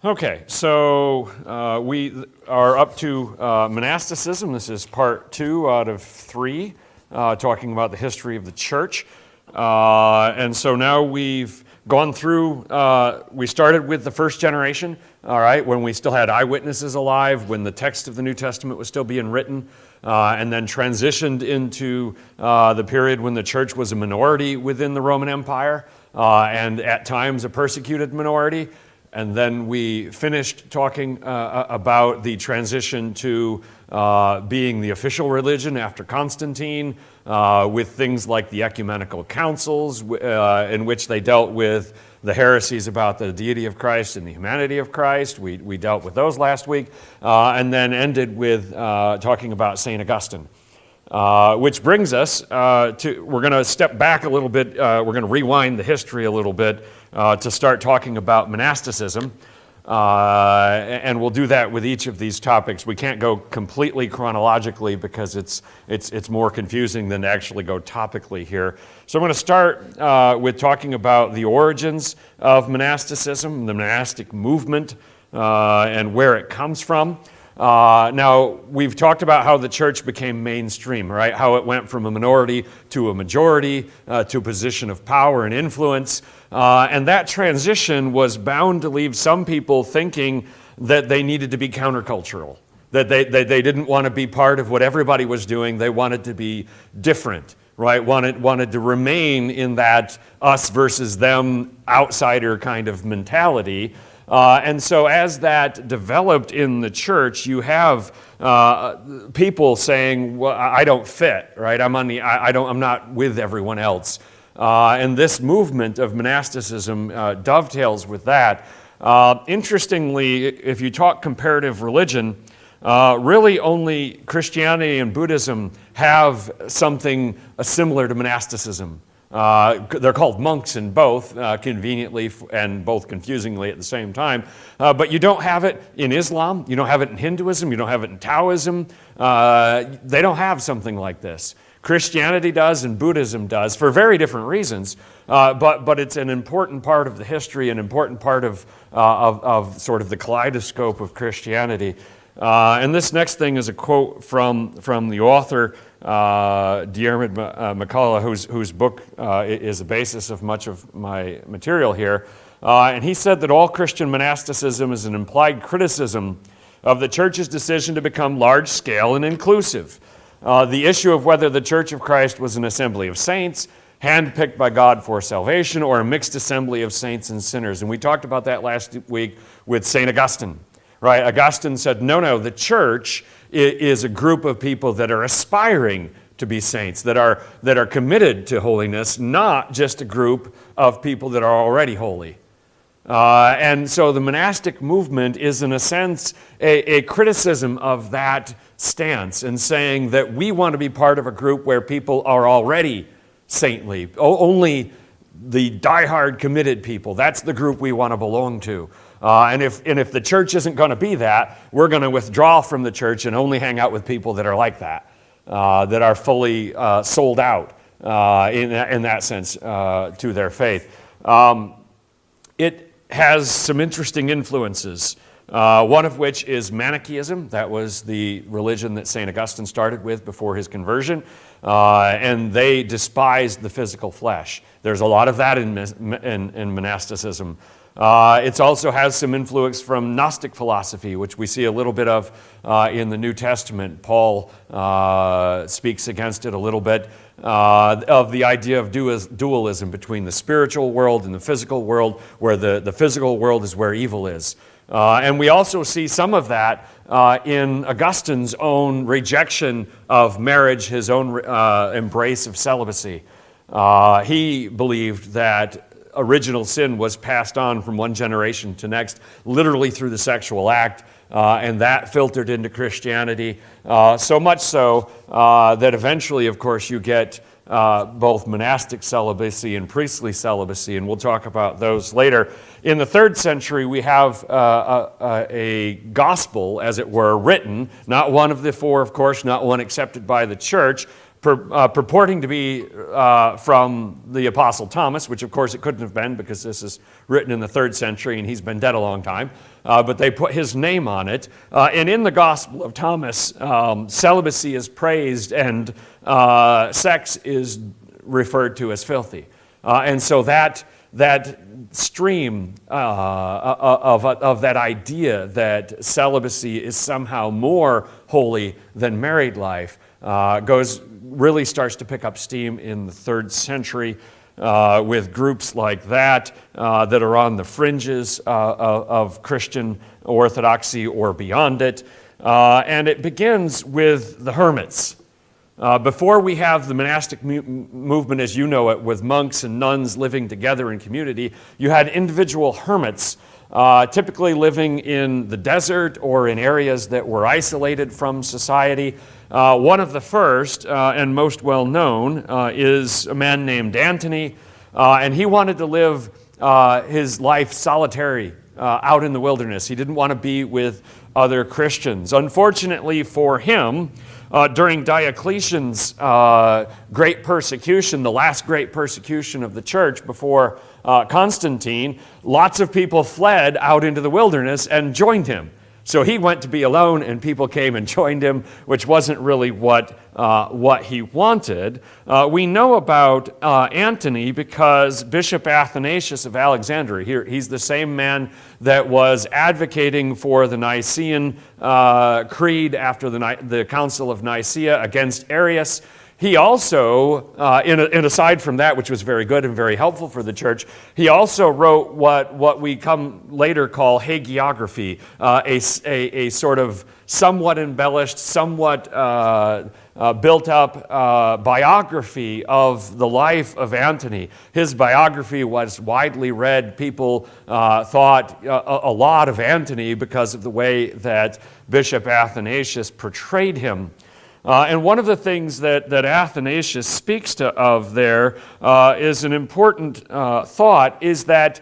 Okay, so we are up to monasticism. This is part 2 out of 3, talking about the history of the church. And so now we've gone through, we started with the first generation, all right, when we still had eyewitnesses alive, when the text of the New Testament was still being written, and then transitioned into the period when the church was a minority within the Roman Empire, and at times a persecuted minority. And then we finished talking about the transition to being the official religion after Constantine, with things like the ecumenical councils, in which they dealt with the heresies about the deity of Christ and the humanity of Christ. We dealt with those last week, and then ended with talking about St. Augustine. Which brings us to, we're going to step back a little bit, we're going to rewind the history a little bit to start talking about monasticism, and we'll do that with each of these topics. We can't go completely chronologically because it's more confusing than to actually go topically here. So I'm going to start with talking about the origins of monasticism, the monastic movement, and where it comes from. Now, we've talked about how the church became mainstream, right? How it went from a minority to a majority, to a position of power and influence. And that transition was bound to leave some people thinking that they needed to be countercultural, that they didn't want to be part of what everybody was doing. They wanted to be different, right? Wanted to remain in that us versus them outsider kind of mentality. And so as that developed in the church, you have people saying, well, I don't fit, right? I'm not with everyone else. And this movement of monasticism dovetails with that. Interestingly, if you talk comparative religion, really only Christianity and Buddhism have something similar to monasticism. They're called monks in both, conveniently and both confusingly at the same time. But you don't have it in Islam, you don't have it in Hinduism, you don't have it in Taoism. They don't have something like this. Christianity does and Buddhism does for very different reasons, but it's an important part of the history, an important part of sort of the kaleidoscope of Christianity. And this next thing is a quote from the author, Diarmaid MacCulloch, whose book is the basis of much of my material here. And he said that all Christian monasticism is an implied criticism of the church's decision to become large-scale and inclusive. The issue of whether the Church of Christ was an assembly of saints, handpicked by God for salvation, or a mixed assembly of saints and sinners. And we talked about that last week with St. Augustine. Right? Augustine said, no, the church is a group of people that are aspiring to be saints, that are committed to holiness, not just a group of people that are already holy. And so the monastic movement is, in a sense, a criticism of that stance and saying that we want to be part of a group where people are already saintly. Only the diehard committed people, that's the group we want to belong to. And if the church isn't going to be that, we're going to withdraw from the church and only hang out with people that are like that, that are fully sold out in that sense to their faith. It has some interesting influences, one of which is Manichaeism. That was the religion that St. Augustine started with before his conversion, and they despised the physical flesh. There's a lot of that in monasticism. It also has some influence from Gnostic philosophy, which we see a little bit of in the New Testament. Paul speaks against it a little bit, of the idea of dualism between the spiritual world and the physical world, where the physical world is where evil is. And we also see some of that in Augustine's own rejection of marriage, his own embrace of celibacy. He believed that original sin was passed on from one generation to next, literally through the sexual act, and that filtered into Christianity, so much so that eventually, of course, you get both monastic celibacy and priestly celibacy, and we'll talk about those later. In the 3rd century, we have a gospel, as it were, written, not one of the 4, of course, not one accepted by the church, purporting to be from the Apostle Thomas, which of course it couldn't have been because this is written in the 3rd century and he's been dead a long time. But they put his name on it. And in the Gospel of Thomas, celibacy is praised and sex is referred to as filthy. And so that stream of that idea that celibacy is somehow more holy than married life really starts to pick up steam in the 3rd century with groups like that that are on the fringes of Christian orthodoxy or beyond it. And it begins with the Hermits. Before we have the monastic movement as you know it, with monks and nuns living together in community, you had individual hermits typically living in the desert or in areas that were isolated from society. One of the first and most well known is a man named Antony, and he wanted to live his life solitary out in the wilderness. He didn't want to be with other Christians. Unfortunately for him, during Diocletian's great persecution, the last great persecution of the church before Constantine, lots of people fled out into the wilderness and joined him. So he went to be alone, and people came and joined him, which wasn't really what he wanted. We know about Antony because Bishop Athanasius of Alexandria, he's the same man that was advocating for the Nicene Creed after the Council of Nicaea against Arius. He also, and aside from that, which was very good and very helpful for the church, he also wrote what we come later call hagiography, a sort of somewhat embellished, somewhat built up biography of the life of Antony. His biography was widely read. People thought a lot of Antony because of the way that Bishop Athanasius portrayed him. And one of the things that Athanasius speaks of there is an important thought, is that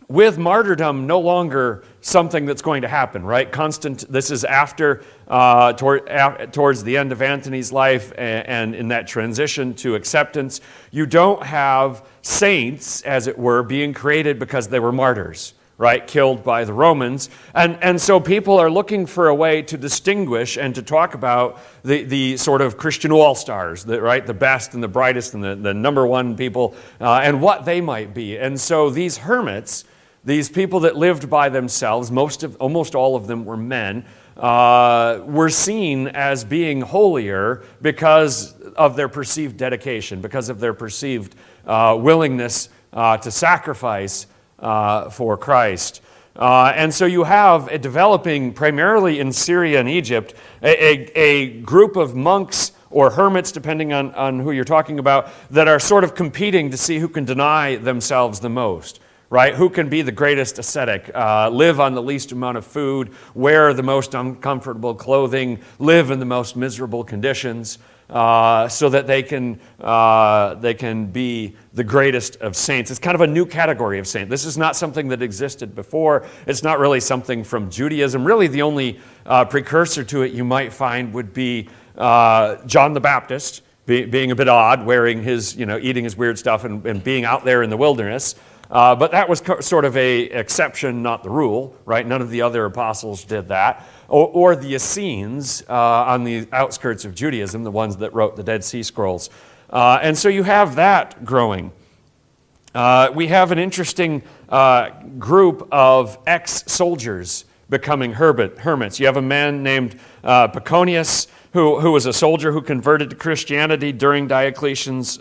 with martyrdom no longer something that's going to happen, right? This is after, towards the end of Antony's life and in that transition to acceptance, you don't have saints, as it were, being created because they were martyrs, right, killed by the Romans. And so people are looking for a way to distinguish and to talk about the sort of Christian all-stars, right, the best and the brightest and the number one people, and what they might be. And so these hermits, these people that lived by themselves, almost all of them were men, were seen as being holier because of their perceived dedication, because of their perceived willingness to sacrifice for Christ. And so you have a developing, primarily in Syria and Egypt, a group of monks or hermits, depending on who you're talking about, that are sort of competing to see who can deny themselves the most, right? Who can be the greatest ascetic, live on the least amount of food, wear the most uncomfortable clothing, live in the most miserable conditions, so that they can be the greatest of saints. It's kind of a new category of saint. This is not something that existed before. It's not really something from Judaism. Really, the only precursor to it you might find would be John the Baptist, being a bit odd, wearing his, eating his weird stuff and being out there in the wilderness. But that was sort of a exception, not the rule, right? None of the other apostles did that. Or the Essenes on the outskirts of Judaism, the ones that wrote the Dead Sea Scrolls. And so you have that growing. We have an interesting group of ex-soldiers becoming hermits. You have a man named Paconius, who was a soldier who converted to Christianity during Diocletian's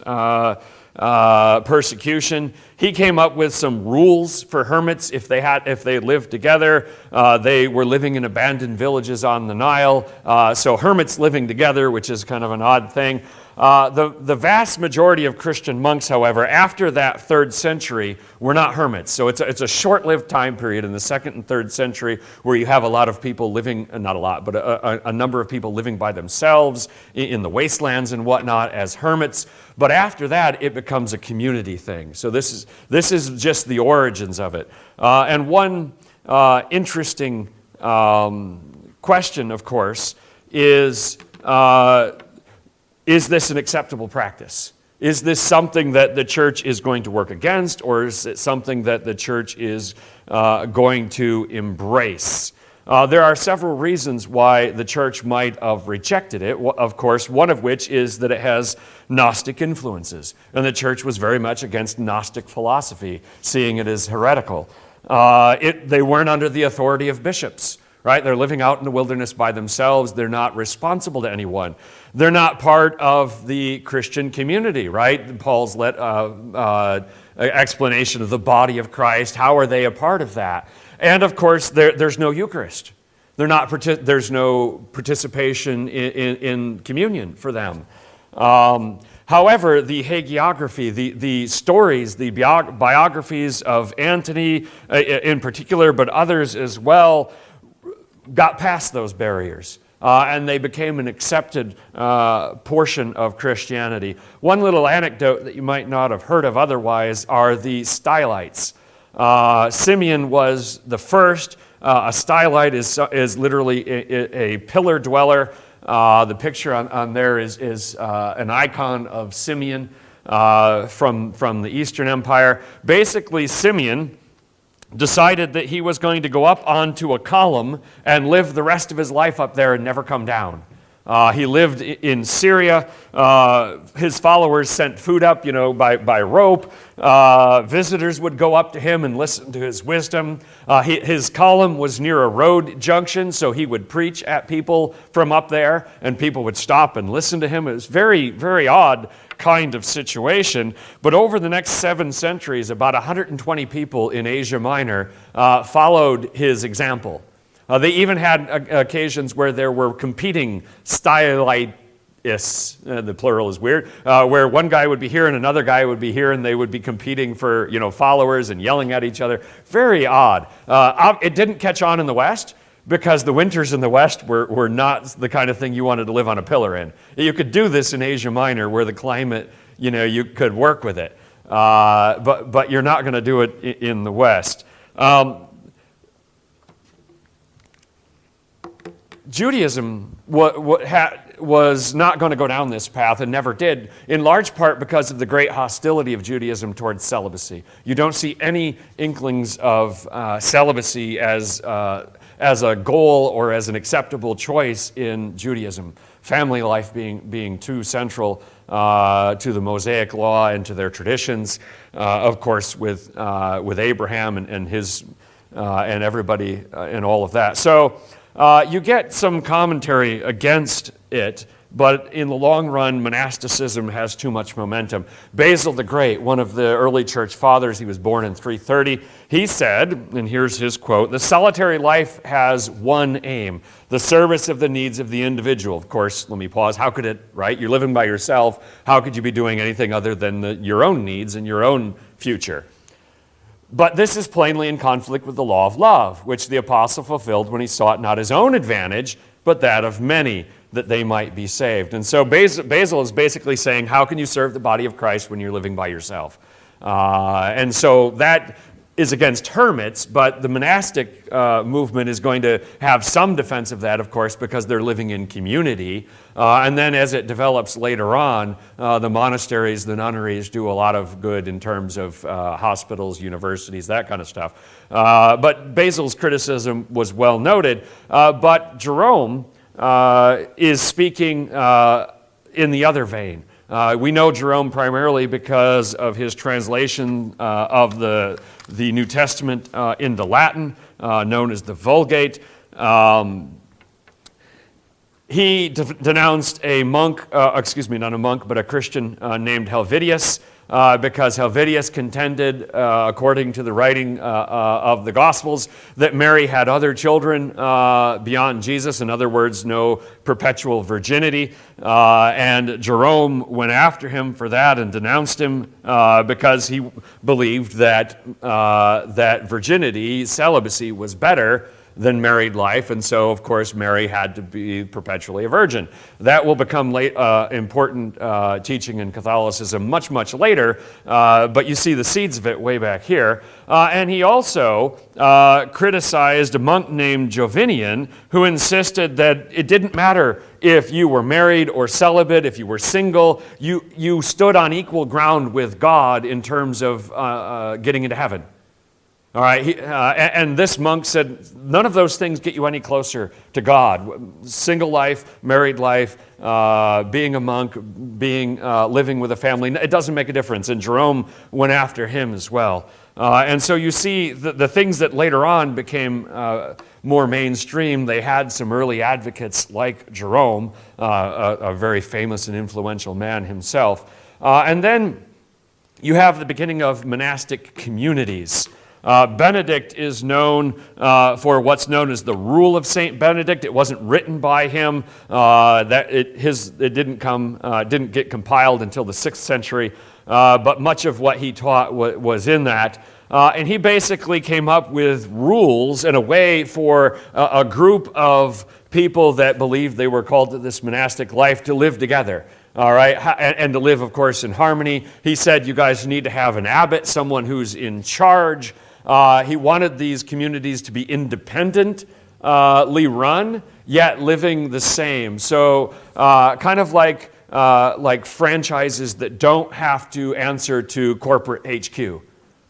persecution. He came up with some rules for hermits if they lived together. They were living in abandoned villages on the Nile. So hermits living together, which is kind of an odd thing. The vast majority of Christian monks, however, after that 3rd century, were not hermits. So it's a short-lived time period in the 2nd and 3rd century where you have a lot of people living, not a lot, but a number of people living by themselves in the wastelands and whatnot as hermits. But after that, it becomes a community thing. So this is just the origins of it. And one interesting question, of course, is is this an acceptable practice? Is this something that the church is going to work against, or is it something that the church is going to embrace? There are several reasons why the church might have rejected it, of course, one of which is that it has Gnostic influences, and the church was very much against Gnostic philosophy, seeing it as heretical. They weren't under the authority of bishops, right? They're living out in the wilderness by themselves. They're not responsible to anyone. They're not part of the Christian community, right? Paul's explanation of the body of Christ. How are they a part of that? And of course, there's no Eucharist. There's no participation in communion for them. However, the hagiography, the stories, the biographies of Antony in particular, but others as well, got past those barriers. And they became an accepted portion of Christianity. One little anecdote that you might not have heard of otherwise are the stylites. Simeon was the first. A stylite is literally a pillar dweller. The picture on there is an icon of Simeon from the Eastern Empire. Basically, Simeon decided that he was going to go up onto a column and live the rest of his life up there and never come down. He lived in Syria. His followers sent food up, by rope. Visitors would go up to him and listen to his wisdom. His column was near a road junction, so he would preach at people from up there, and people would stop and listen to him. It was very, very odd kind of situation. But over the next 7 centuries, about 120 people in Asia Minor followed his example. They even had occasions where there were competing stylites, the plural is weird, where one guy would be here and another guy would be here, and they would be competing for followers and yelling at each other. Very odd. It didn't catch on in the West because the winters in the West were not the kind of thing you wanted to live on a pillar in. You could do this in Asia Minor where the climate, you could work with it. But you're not going to do it in the West. Judaism was not going to go down this path and never did, in large part because of the great hostility of Judaism towards celibacy. You don't see any inklings of celibacy as a goal or as an acceptable choice in Judaism. Family life being too central to the Mosaic law and to their traditions, of course, with Abraham and his and everybody and all of that. So. You get some commentary against it, but in the long run, monasticism has too much momentum. Basil the Great, one of the early church fathers, he was born in 330, he said, and here's his quote, "The solitary life has one aim, the service of the needs of the individual." Of course, let me pause. How could it, right? You're living by yourself. How could you be doing anything other than your own needs and your own future? But this is plainly in conflict with the law of love, which the apostle fulfilled when he sought not his own advantage, but that of many, that they might be saved. And so Basil is basically saying, how can you serve the body of Christ when you're living by yourself? And so that is against hermits, but the monastic movement is going to have some defense of that, of course, because they're living in community. And then as it develops later on, the monasteries, the nunneries do a lot of good in terms of hospitals, universities, that kind of stuff. But Basil's criticism was well noted. But Jerome is speaking in the other vein. We know Jerome primarily because of his translation of the New Testament into Latin, known as the Vulgate. He denounced a monk, not a monk, but a Christian named Helvidius, because Helvidius contended, according to the writing of the Gospels, that Mary had other children beyond Jesus. In other words, no perpetual virginity. And Jerome went after him for that and denounced him because he believed that virginity, celibacy, was better than married life, and so, of course, Mary had to be perpetually a virgin. That will become important teaching in Catholicism much, much later, but you see the seeds of it way back here. And he also criticized a monk named Jovinian, who insisted that it didn't matter if you were married or celibate, if you were single, you stood on equal ground with God in terms of getting into heaven. All right, and this monk said, none of those things get you any closer to God. Single life, married life, being a monk, living with a family, it doesn't make a difference. And Jerome went after him as well. And so you see the things that later on became more mainstream. They had some early advocates like Jerome, a very famous and influential man himself. And then you have the beginning of monastic communities. Benedict is known for what's known as the Rule of Saint Benedict. It wasn't written by him. It didn't get compiled until the 6th century. But much of what he taught was in that. And he basically came up with rules and a way for a group of people that believed they were called to this monastic life to live together. All right, and to live, of course, in harmony. He said you guys need to have an abbot, someone who's in charge. He wanted these communities to be independently run, yet living the same. So kind of like franchises that don't have to answer to corporate HQ,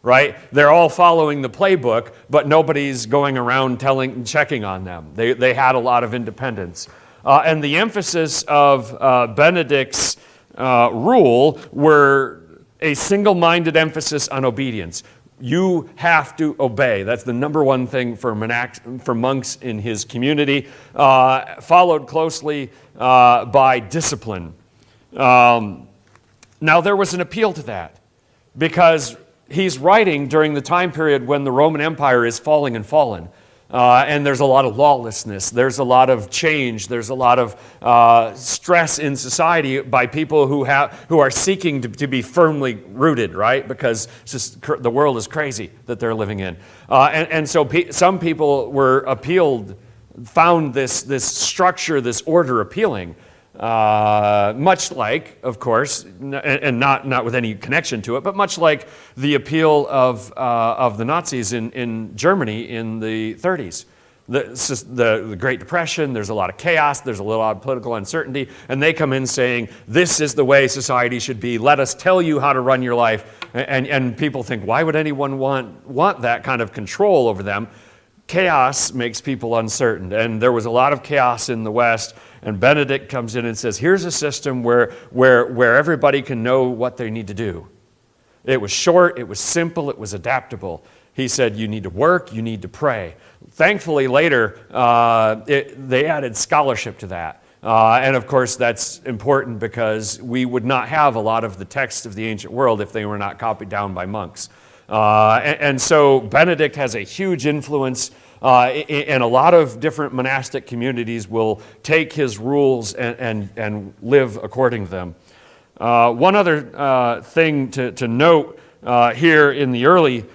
right? They're all following the playbook, but nobody's going around checking on them. They had a lot of independence. And the emphasis of Benedict's rule were a single-minded emphasis on obedience. You have to obey. That's the number one thing for monks in his community, followed closely by discipline. Now, there was an appeal to that because he's writing during the time period when the Roman Empire is falling and fallen. And there's a lot of lawlessness. There's a lot of change. There's a lot of stress in society by people who are seeking to be firmly rooted, right? Because it's just, the world is crazy that they're living in. And so some people found this structure, this order appealing. Much like, of course, and not with any connection to it, but much like the appeal of the Nazis in Germany in the 30s. The Great Depression, there's a lot of chaos, there's a lot of political uncertainty, and they come in saying, this is the way society should be, let us tell you how to run your life. And people think, why would anyone want that kind of control over them? Chaos makes people uncertain, and there was a lot of chaos in the West, and Benedict comes in and says, here's a system where everybody can know what they need to do. It was short, it was simple, it was adaptable. He said, you need to work, you need to pray. Thankfully, later, they added scholarship to that. And of course, that's important because we would not have a lot of the texts of the ancient world if they were not copied down by monks. And so Benedict has a huge influence, and a lot of different monastic communities will take his rules and live according to them. One other thing to note here in the early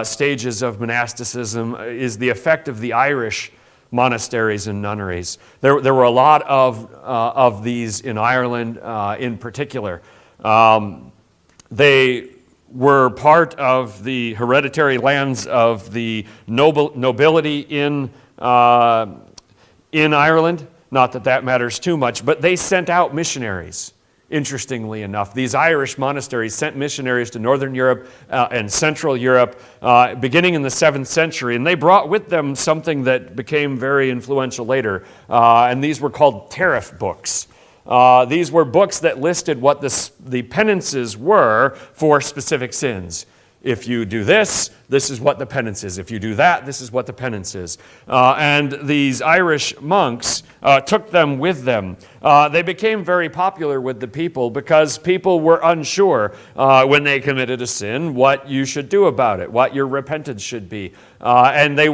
stages of monasticism is the effect of the Irish monasteries and nunneries. There were a lot of these in Ireland in particular. They were part of the hereditary lands of the nobility in Ireland. Not that matters too much, but they sent out missionaries. Interestingly enough, these Irish monasteries sent missionaries to Northern Europe and Central Europe beginning in the 7th century, and they brought with them something that became very influential later, and these were called tariff books. These were books that listed what the penances were for specific sins. If you do this, this is what the penance is. If you do that, this is what the penance is. And these Irish monks took them with them. They became very popular with the people because people were unsure when they committed a sin what you should do about it, what your repentance should be. And they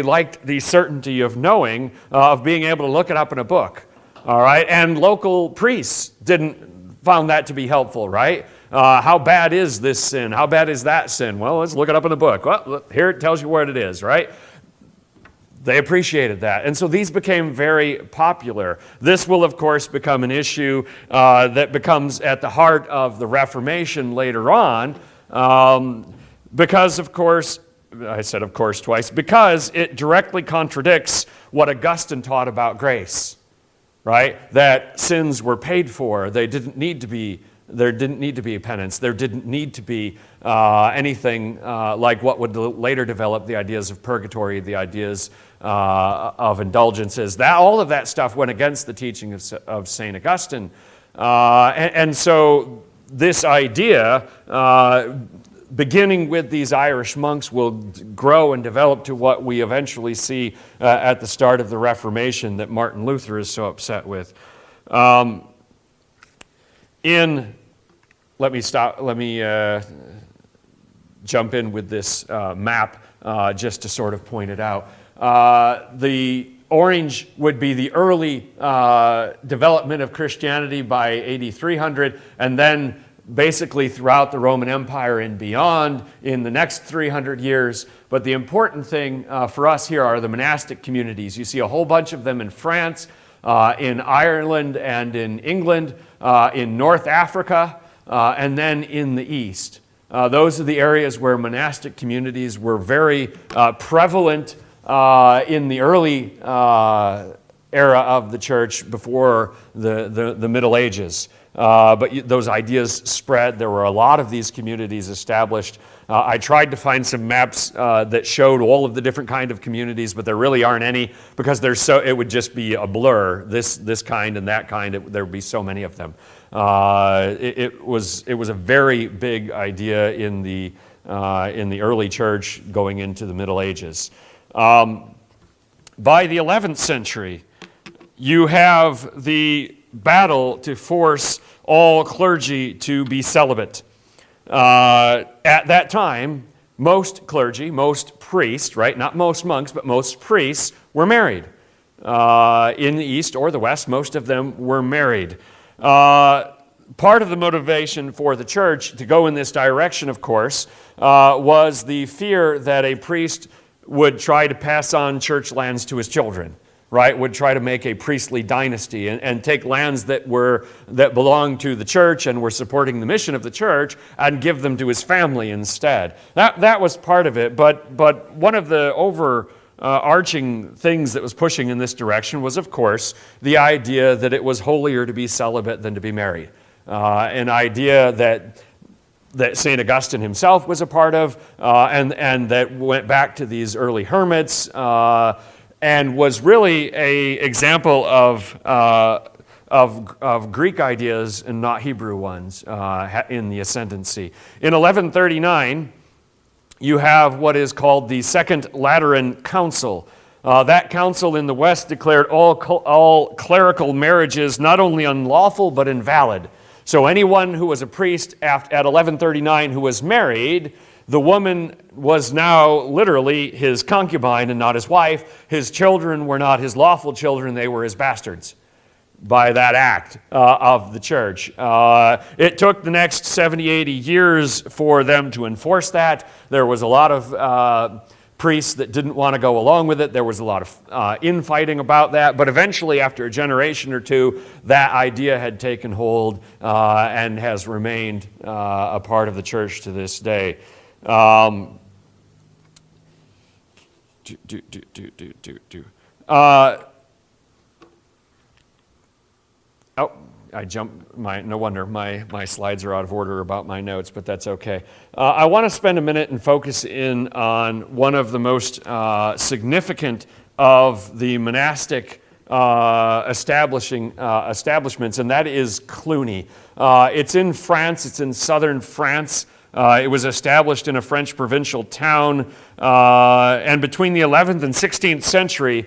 liked the certainty of knowing, of being able to look it up in a book. All right, and local priests found that to be helpful, right? How bad is this sin? How bad is that sin? Well, let's look it up in the book. Well, here it tells you what it is, right? They appreciated that. And so these became very popular. This will, of course, become an issue that becomes at the heart of the Reformation later on, because, of course, I said of course twice, because it directly contradicts what Augustine taught about grace, right? That sins were paid for. There didn't need to be a penance. There didn't need to be anything like what would later develop the ideas of purgatory, the ideas of indulgences. All of that stuff went against the teaching of St. Augustine. And so this idea, beginning with these Irish monks, will grow and develop to what we eventually see at the start of the Reformation that Martin Luther is so upset with. Let me jump in with this map just to sort of point it out. The orange would be the early development of Christianity by AD 300, and then basically throughout the Roman Empire and beyond in the next 300 years. But the important thing for us here are the monastic communities. You see a whole bunch of them in France, in Ireland and in England, in North Africa, and then in the East. Those are the areas where monastic communities were very prevalent in the early era of the church before the Middle Ages. But those ideas spread. There were a lot of these communities established. I tried to find some maps that showed all of the different kind of communities, but there really aren't any because it would just be a blur. This kind and that kind. There would be so many of them. It was a very big idea in the early church going into the Middle Ages. By the 11th century, you have the battle to force all clergy to be celibate. At that time, most clergy, most priests, right? Not most monks, but most priests were married. In the East or the West, most of them were married. Part of the motivation for the church to go in this direction, of course, was the fear that a priest would try to pass on church lands to his children. Right, would try to make a priestly dynasty and take lands that belonged to the church and were supporting the mission of the church and give them to his family instead. That was part of it, but one of the overarching things that was pushing in this direction was, of course, the idea that it was holier to be celibate than to be married. An idea that St. Augustine himself was a part of, and that went back to these early hermits, and was really an example of Greek ideas and not Hebrew ones in the ascendancy. In 1139, you have what is called the Second Lateran Council. That council in the West declared all clerical marriages not only unlawful but invalid. So anyone who was a priest at 1139 who was married, the woman was now literally his concubine and not his wife. His children were not his lawful children, they were his bastards by that act of the church. It took the next 70, 80 years for them to enforce that. There was a lot of priests that didn't want to go along with it. There was a lot of infighting about that. But eventually, after a generation or two, that idea had taken hold and has remained a part of the church to this day. I jumped. No wonder my slides are out of order about my notes, but that's okay. I want to spend a minute and focus in on one of the most significant of the monastic establishments, and that is Cluny. It's in France. It's in southern France. It was established in a French provincial town, and between the 11th and 16th century,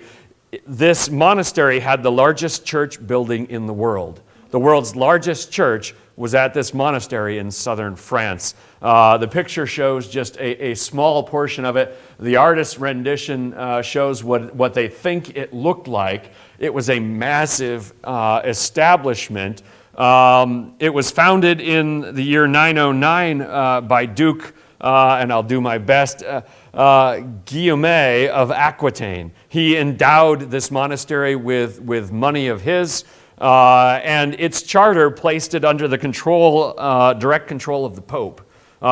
this monastery had the largest church building in the world. The world's largest church was at this monastery in southern France. The picture shows just a small portion of it. The artist's rendition shows what they think it looked like. It was a massive establishment. It was founded in the year 909 by Duke and I'll do my best, Guillaume of Aquitaine. He endowed this monastery with money of his, and its charter placed it under the direct control of the Pope.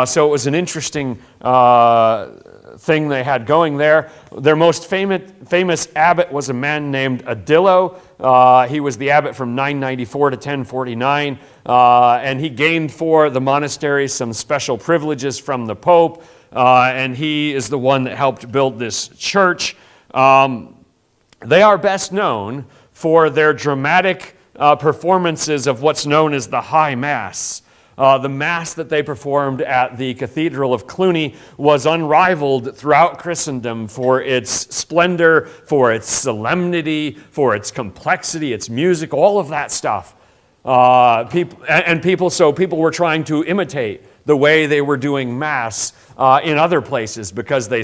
So it was an interesting thing they had going there. Their most famous abbot was a man named Adillo. He was the abbot from 994 to 1049, and he gained for the monastery some special privileges from the Pope, and he is the one that helped build this church. They are best known for their dramatic performances of what's known as the High Mass. The Mass that they performed at the Cathedral of Cluny was unrivaled throughout Christendom for its splendor, for its solemnity, for its complexity, its music, all of that stuff. People were trying to imitate the way they were doing Mass in other places because they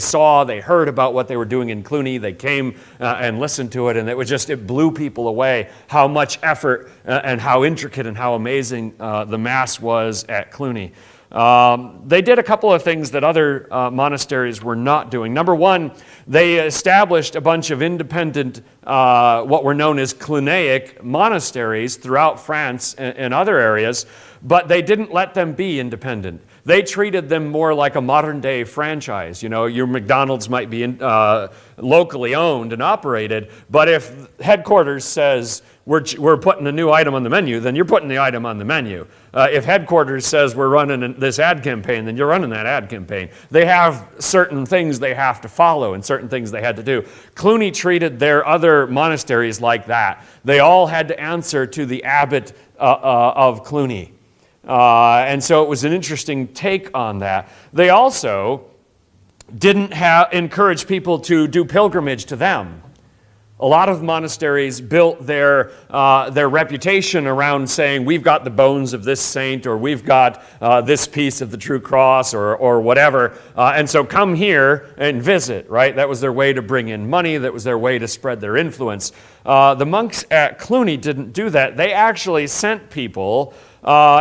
heard about what they were doing in Cluny. They came and listened to it, and it blew people away how much effort and how intricate and how amazing the Mass was at Cluny. They did a couple of things that other monasteries were not doing. Number one, they established a bunch of independent, what were known as Clunaic monasteries throughout France and other areas, but they didn't let them be independent. They treated them more like a modern-day franchise. You know, your McDonald's might be locally owned and operated, but if headquarters says, we're putting a new item on the menu, then you're putting the item on the menu. If headquarters says we're running this ad campaign, then you're running that ad campaign. They have certain things they have to follow and certain things they had to do. Cluny treated their other monasteries like that. They all had to answer to the abbot of Cluny. And so it was an interesting take on that. They also didn't encourage people to do pilgrimage to them. A lot of monasteries built their reputation around saying, we've got the bones of this saint, or we've got this piece of the true cross, or whatever. And so come here and visit, right? That was their way to bring in money. That was their way to spread their influence. The monks at Cluny didn't do that. They actually sent people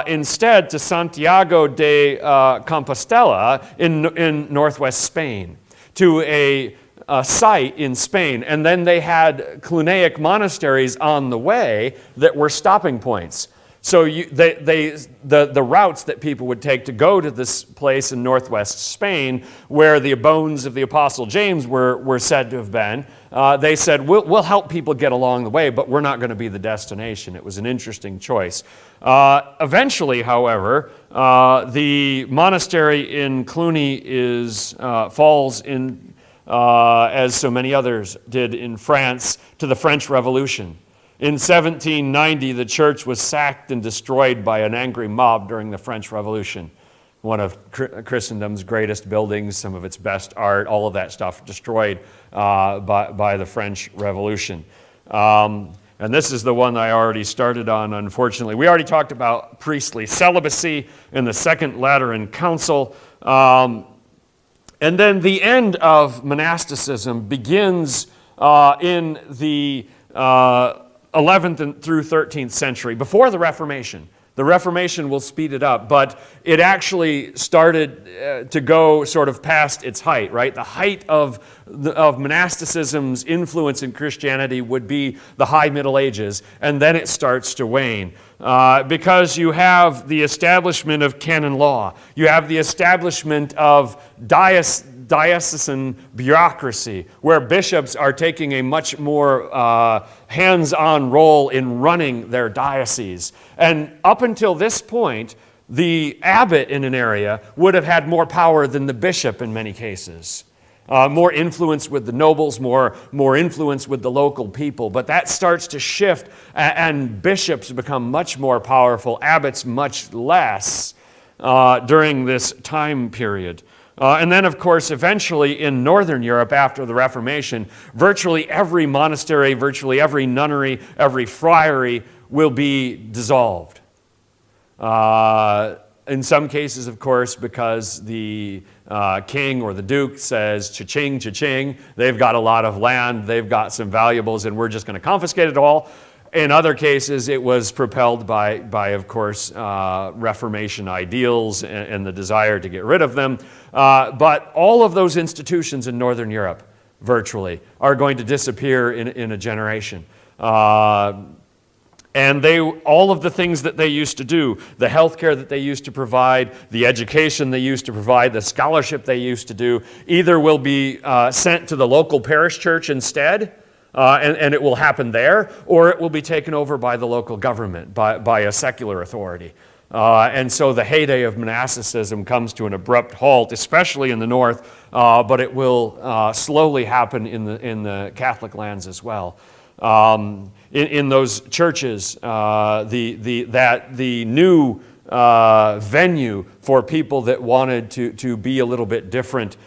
instead to Santiago de Compostela in northwest Spain, to a site in Spain, and then they had Clunaic monasteries on the way that were stopping points. So the routes that people would take to go to this place in northwest Spain, where the bones of the Apostle James were said to have been, they said, we'll help people get along the way, but we're not going to be the destination. It was an interesting choice. Eventually, however, the monastery in Cluny falls in, as so many others did in France, to the French Revolution. In 1790, the church was sacked and destroyed by an angry mob during the French Revolution. One of Christendom's greatest buildings, some of its best art, all of that stuff destroyed by the French Revolution. And this is the one I already started on, unfortunately. We already talked about priestly celibacy in the Second Lateran Council. And then the end of monasticism begins in the 11th through 13th century, before the Reformation. The Reformation will speed it up, but it actually started to go sort of past its height, right? The height of monasticism's influence in Christianity would be the High Middle Ages, and then it starts to wane. Because you have the establishment of canon law, you have the establishment of diocesan bureaucracy, where bishops are taking a much more hands-on role in running their dioceses. And up until this point, the abbot in an area would have had more power than the bishop in many cases. More influence with the nobles, more influence with the local people. But that starts to shift, and bishops become much more powerful, abbots much less during this time period. And then, of course, eventually in Northern Europe after the Reformation, virtually every monastery, virtually every nunnery, every friary will be dissolved. In some cases, of course, because the king or the duke says, cha-ching, cha-ching, they've got a lot of land, they've got some valuables, and we're just going to confiscate it all. In other cases, it was propelled by of course, Reformation ideals and the desire to get rid of them. But all of those institutions in Northern Europe, virtually, are going to disappear in a generation. And all of the things that they used to do, the healthcare that they used to provide, the education they used to provide, the scholarship they used to do, either will be sent to the local parish church instead, and it will happen there, or it will be taken over by the local government, by a secular authority. And so the heyday of monasticism comes to an abrupt halt, especially in the north, but it will slowly happen in the Catholic lands as well. In those churches, the new venue for people that wanted to be a little bit different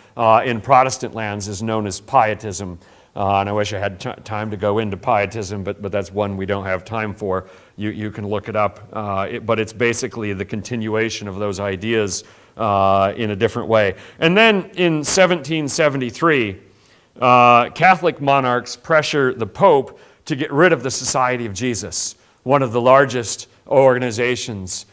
in Protestant lands is known as Pietism. And I wish I had time to go into Pietism, but that's one we don't have time for. You can look it up, but it's basically the continuation of those ideas in a different way. And then in 1773, Catholic monarchs pressure the Pope to get rid of the Society of Jesus, one of the largest organizations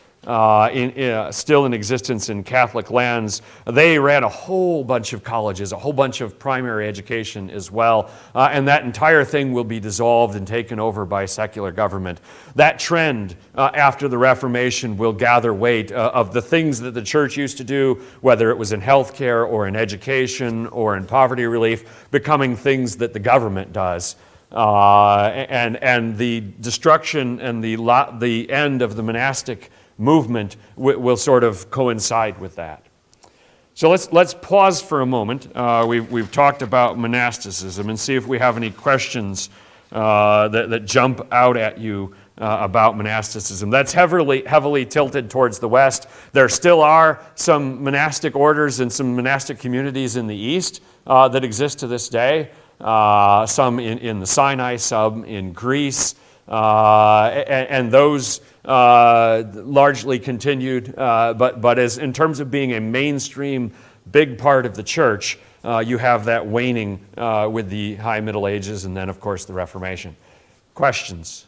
still in existence in Catholic lands. They ran a whole bunch of colleges, a whole bunch of primary education as well, and that entire thing will be dissolved and taken over by secular government. That trend after the Reformation will gather weight of the things that the church used to do, whether it was in healthcare or in education or in poverty relief, becoming things that the government does. And the destruction and the end of the monastic movement will sort of coincide with that. So let's pause for a moment. We've talked about monasticism and see if we have any questions that jump out at you about monasticism. That's heavily tilted towards the West. There still are some monastic orders and some monastic communities in the East that exist to this day. Some in the Sinai, some in Greece, and those largely continued. But as in terms of being a mainstream big part of the church, you have that waning with the High Middle Ages and then, of course, the Reformation. Questions?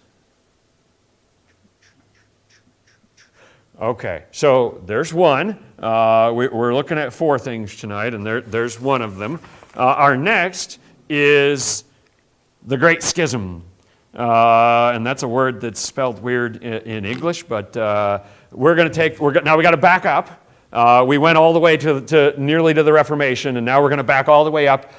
Okay, so there's one. We're looking at four things tonight, and there's one of them. Our next is the Great Schism. And that's a word that's spelled weird in English, but now we got to back up. We went all the way to nearly to the Reformation, and now we're going to back all the way up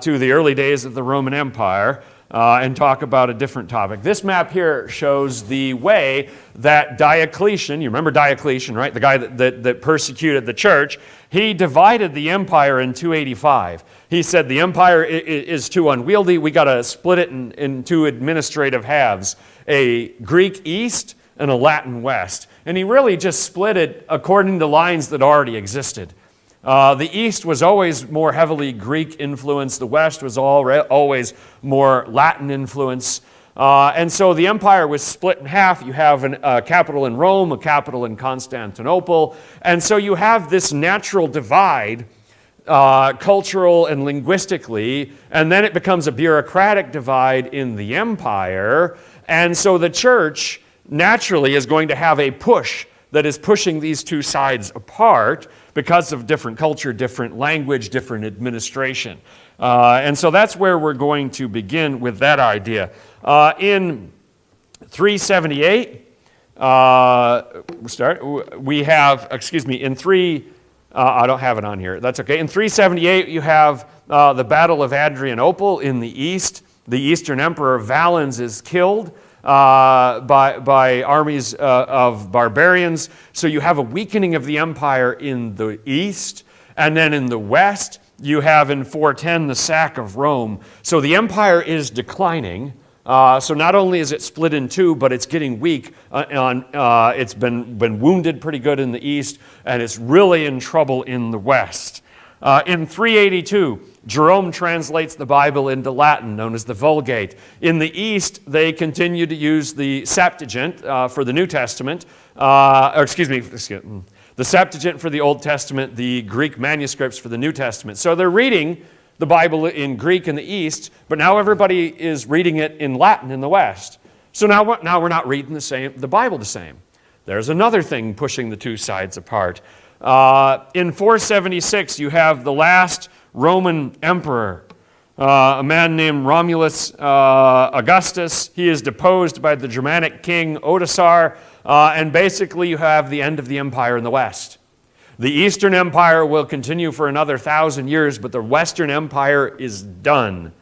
to the early days of the Roman Empire and talk about a different topic. This map here shows the way that Diocletian, you remember Diocletian, right? The guy that persecuted the church, he divided the empire in 285. He said the empire is too unwieldy. We got to split it in two administrative halves, a Greek East and a Latin West. And he really just split it according to lines that already existed. The East was always more heavily Greek influence. The West was always more Latin influence. And so the empire was split in half. You have a capital in Rome, a capital in Constantinople. And so you have this natural divide, cultural and linguistically, and then it becomes a bureaucratic divide in the empire. And so the church naturally is going to have a push that is pushing these two sides apart because of different culture, different language, different administration. And so that's where we're going to begin with that idea. In 378, I don't have it on here. That's okay. In 378, you have the Battle of Adrianople in the east. The Eastern Emperor Valens is killed by armies of barbarians. So you have a weakening of the empire in the east. And then in the west, you have in 410 the sack of Rome. So the empire is declining. So not only is it split in two, but it's getting weak. It's been wounded pretty good in the east, and it's really in trouble in the west. In 382, Jerome translates the Bible into Latin, known as the Vulgate. In the East, they continue to use the Septuagint for the New Testament. The Septuagint for the Old Testament, the Greek manuscripts for the New Testament. So they're reading the Bible in Greek in the East, but now everybody is reading it in Latin in the West. So now we're not reading the Bible the same. There's another thing pushing the two sides apart. In 476, you have the last Roman emperor, a man named Romulus Augustus. He is deposed by the Germanic king Odoacer, and basically you have the end of the empire in the West. The Eastern Empire will continue for another 1,000 years, but the Western Empire is done.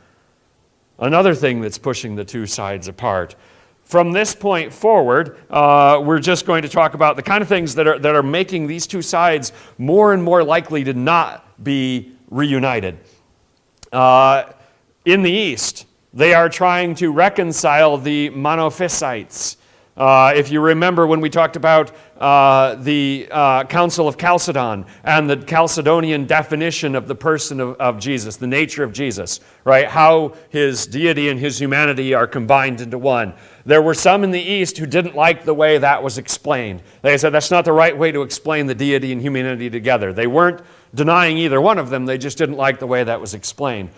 Another thing that's pushing the two sides apart. From this point forward, we're just going to talk about the kind of things that are making these two sides more and more likely to not be reunited. In the East, they are trying to reconcile the Monophysites. If you remember when we talked about the Council of Chalcedon and the Chalcedonian definition of the person of Jesus, the nature of Jesus, right? How his deity and his humanity are combined into one. There were some in the East who didn't like the way that was explained. They said that's not the right way to explain the deity and humanity together. They weren't denying either one of them, they just didn't like the way that was explained.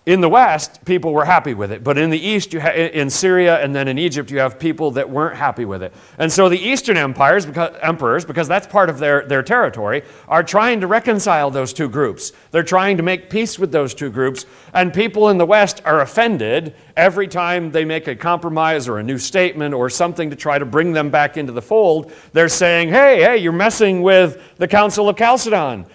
In the West, people were happy with it, but in the East, in Syria and then in Egypt, you have people that weren't happy with it. And so the Eastern emperors, because that's part of their territory, are trying to reconcile those two groups. They're trying to make peace with those two groups, and people in the West are offended every time they make a compromise or a new statement or something to try to bring them back into the fold. They're saying, hey, you're messing with the Council of Chalcedon.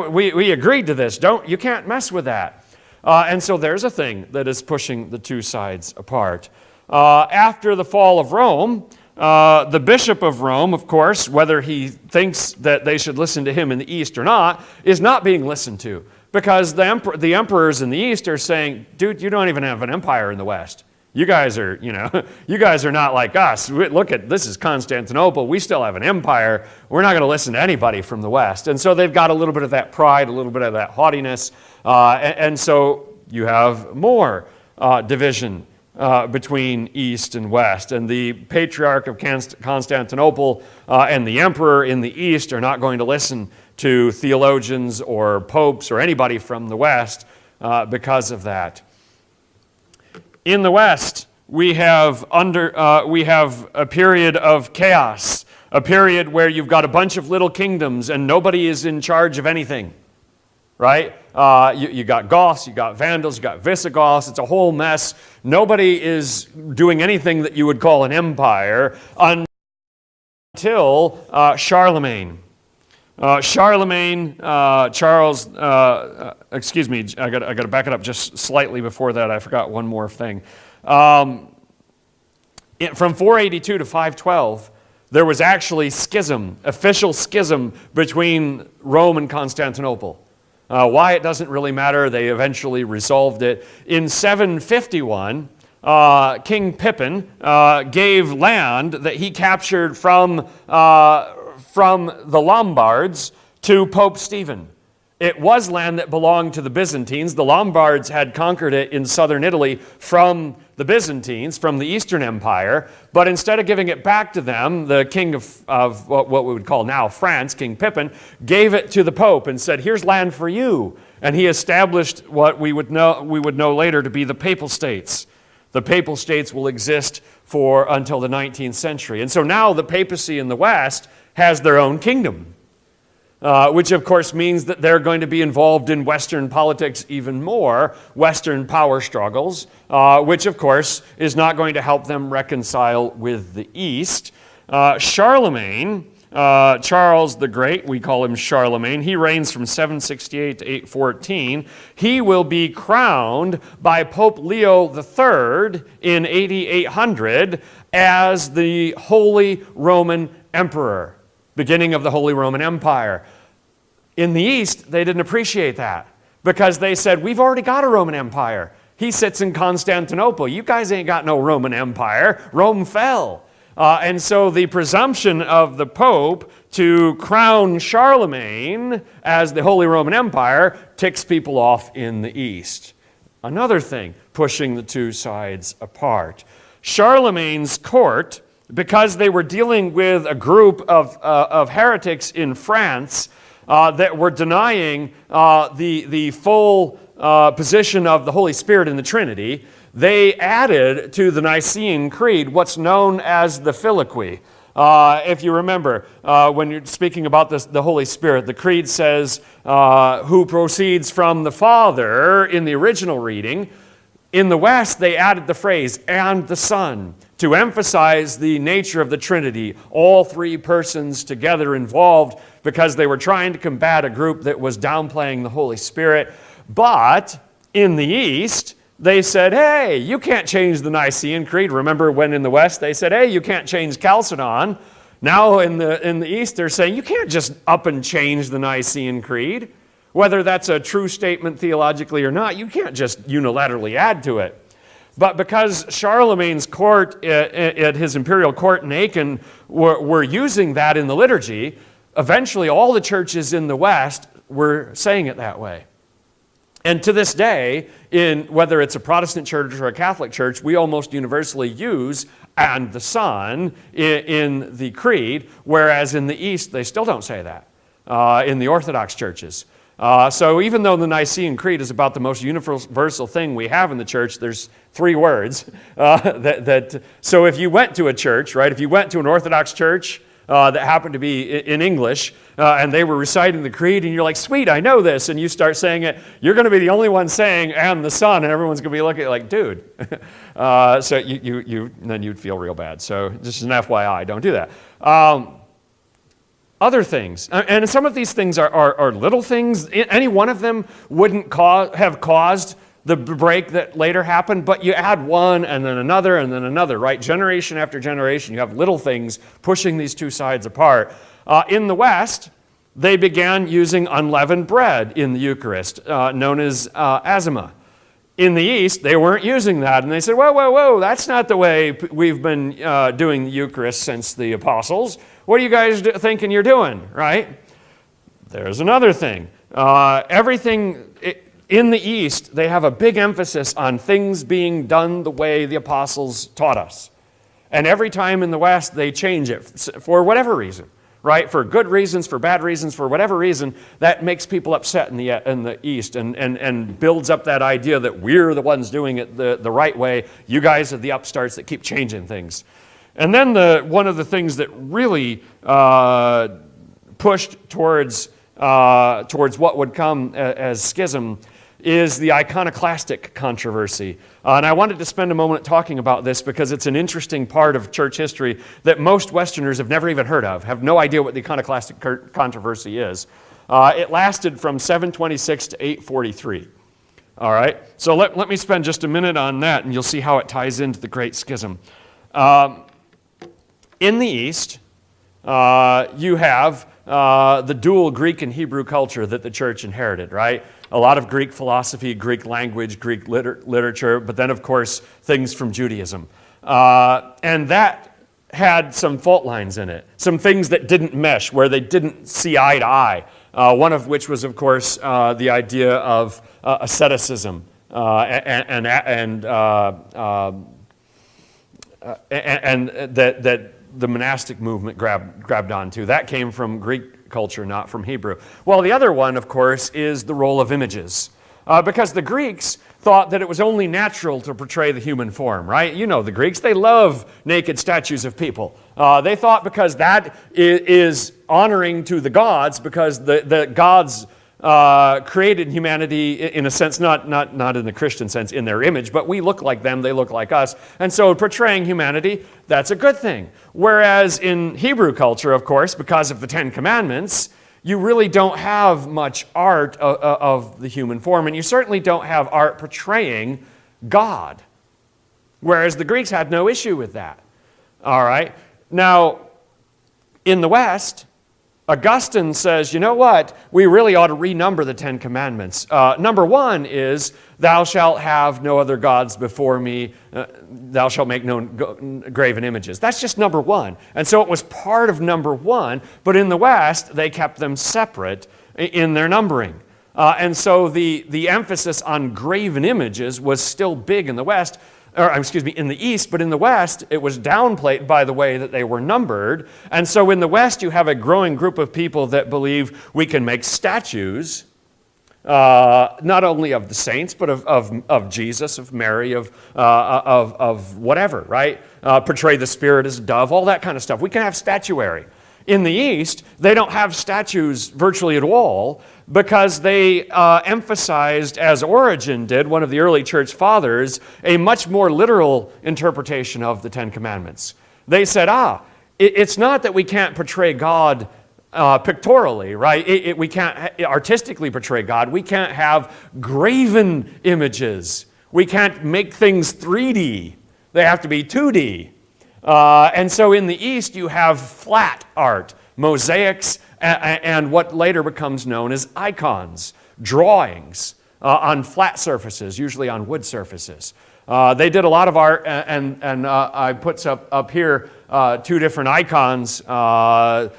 We agreed to this. You can't mess with that. And so there's a thing that is pushing the two sides apart. After the fall of Rome, the Bishop of Rome, of course, whether he thinks that they should listen to him in the East or not, is not being listened to. Because the emperors in the East are saying, dude, you don't even have an empire in the West. You guys are, you guys are not like us. Look at, this is Constantinople. We still have an empire. We're not going to listen to anybody from the West. And so they've got a little bit of that pride, a little bit of that haughtiness. And so you have more division between East and West. And the Patriarch of Constantinople and the Emperor in the East are not going to listen to theologians or popes or anybody from the West because of that. In the West, we have a period of chaos, a period where you've got a bunch of little kingdoms and nobody is in charge of anything, right? You got Goths, you got Vandals, you got Visigoths. It's a whole mess. Nobody is doing anything that you would call an empire until Charlemagne. Charles, excuse me, I got to back it up just slightly before that. I forgot one more thing. From 482 to 512, there was actually official schism between Rome and Constantinople. Why, it doesn't really matter. They eventually resolved it. In 751, King Pippin gave land that he captured from the Lombards to Pope Stephen. It was land that belonged to the Byzantines. The Lombards had conquered it in southern Italy from the Byzantines, from the Eastern Empire. But instead of giving it back to them, the king of what we would call now France, King Pippin, gave it to the Pope and said, here's land for you. And he established what we would know later to be the Papal States. The Papal States will exist until the 19th century. And so now the papacy in the West has their own kingdom, which of course means that they're going to be involved in Western politics even more, Western power struggles, which of course is not going to help them reconcile with the East. Charlemagne, Charles the Great, we call him Charlemagne, he reigns from 768 to 814. He will be crowned by Pope Leo III in 8800 as the Holy Roman Emperor, beginning of the Holy Roman Empire. In the East, they didn't appreciate that because they said, we've already got a Roman Empire. He sits in Constantinople. You guys ain't got no Roman Empire. Rome fell. And so the presumption of the Pope to crown Charlemagne as the Holy Roman Empire ticks people off in the East. Another thing pushing the two sides apart. Charlemagne's court, because they were dealing with a group of heretics in France that were denying the full position of the Holy Spirit in the Trinity, they added to the Nicene Creed what's known as the Filioque. If you remember, when you're speaking about the Holy Spirit, the Creed says, who proceeds from the Father in the original reading. In the West, they added the phrase, and the Son, to emphasize the nature of the Trinity, all three persons together involved, because they were trying to combat a group that was downplaying the Holy Spirit. But in the East, they said, hey, you can't change the Nicene Creed. Remember when in the West they said, hey, you can't change Chalcedon. Now in the East they're saying, you can't just up and change the Nicene Creed. Whether that's a true statement theologically or not, you can't just unilaterally add to it. But because Charlemagne's court at his imperial court in Aachen were using that in the liturgy, eventually all the churches in the West were saying it that way. And to this day, whether it's a Protestant church or a Catholic church, we almost universally use and the Son in the Creed, whereas in the East they still don't say that in the Orthodox churches. So even though the Nicene Creed is about the most universal thing we have in the church, there's three words. So if you went to a church, right, if you went to an Orthodox church that happened to be in English, and they were reciting the creed, and you're like, sweet, I know this, and you start saying it, you're going to be the only one saying, and the Son, and everyone's going to be looking like, dude. So then you'd feel real bad. So just an FYI, don't do that. Other things, and some of these things are little things. Any one of them wouldn't have caused the break that later happened, but you add one and then another, right? Generation after generation, you have little things pushing these two sides apart. In the West, they began using unleavened bread in the Eucharist, known as azima. In the East, they weren't using that, and they said, whoa, that's not the way we've been doing the Eucharist since the apostles. What are you guys thinking you're doing, right? There's another thing. In the East, they have a big emphasis on things being done the way the apostles taught us. And every time in the West, they change it for whatever reason, right? For good reasons, for bad reasons, for whatever reason, that makes people upset in the East and builds up that idea that we're the ones doing it the right way. You guys are the upstarts that keep changing things. And then one of the things that really pushed towards what would come as schism is the iconoclastic controversy. And I wanted to spend a moment talking about this because it's an interesting part of church history that most Westerners have never even heard of, have no idea what the iconoclastic controversy is. It lasted from 726 to 843. All right, so let me spend just a minute on that, and you'll see how it ties into the Great Schism. In the East, you have the dual Greek and Hebrew culture that the church inherited, right? A lot of Greek philosophy, Greek language, Greek literature, but then, of course, things from Judaism. And that had some fault lines in it, some things that didn't mesh, where they didn't see eye to eye. One of which was, of course, the idea of asceticism and that the monastic movement grabbed onto. That came from Greek culture, not from Hebrew. Well, the other one, of course, is the role of images. Because the Greeks thought that it was only natural to portray the human form, right? You know the Greeks, they love naked statues of people. They thought because that is honoring to the gods, because the gods created humanity in a sense, not in the Christian sense, in their image, but we look like them, they look like us. And so portraying humanity, that's a good thing. Whereas in Hebrew culture, of course, because of the Ten Commandments, you really don't have much art of the human form, and you certainly don't have art portraying God. Whereas the Greeks had no issue with that. All right? Now, in the West, Augustine says, you know what? We really ought to renumber the Ten Commandments. Number one is, thou shalt have no other gods before me. Thou shalt make no graven images. That's just number one. And so it was part of number one, but in the West, they kept them separate in their numbering. And so the emphasis on graven images was still big in the West, in the East, but in the West, it was downplayed by the way that they were numbered. And so in the West, you have a growing group of people that believe we can make statues not only of the saints, but of Jesus, of Mary, of whatever, right? Portray the Spirit as a dove, all that kind of stuff. We can have statuary. In the East, they don't have statues virtually at all because they emphasized, as Origen did, one of the early church fathers, a much more literal interpretation of the Ten Commandments. They said, it's not that we can't portray God pictorially, right? We can't artistically portray God. We can't have graven images. We can't make things 3D. They have to be 2D. And so in the East, you have flat art, mosaics, and what later becomes known as icons, drawings on flat surfaces, usually on wood surfaces. They did a lot of art, and I put up here two different icons of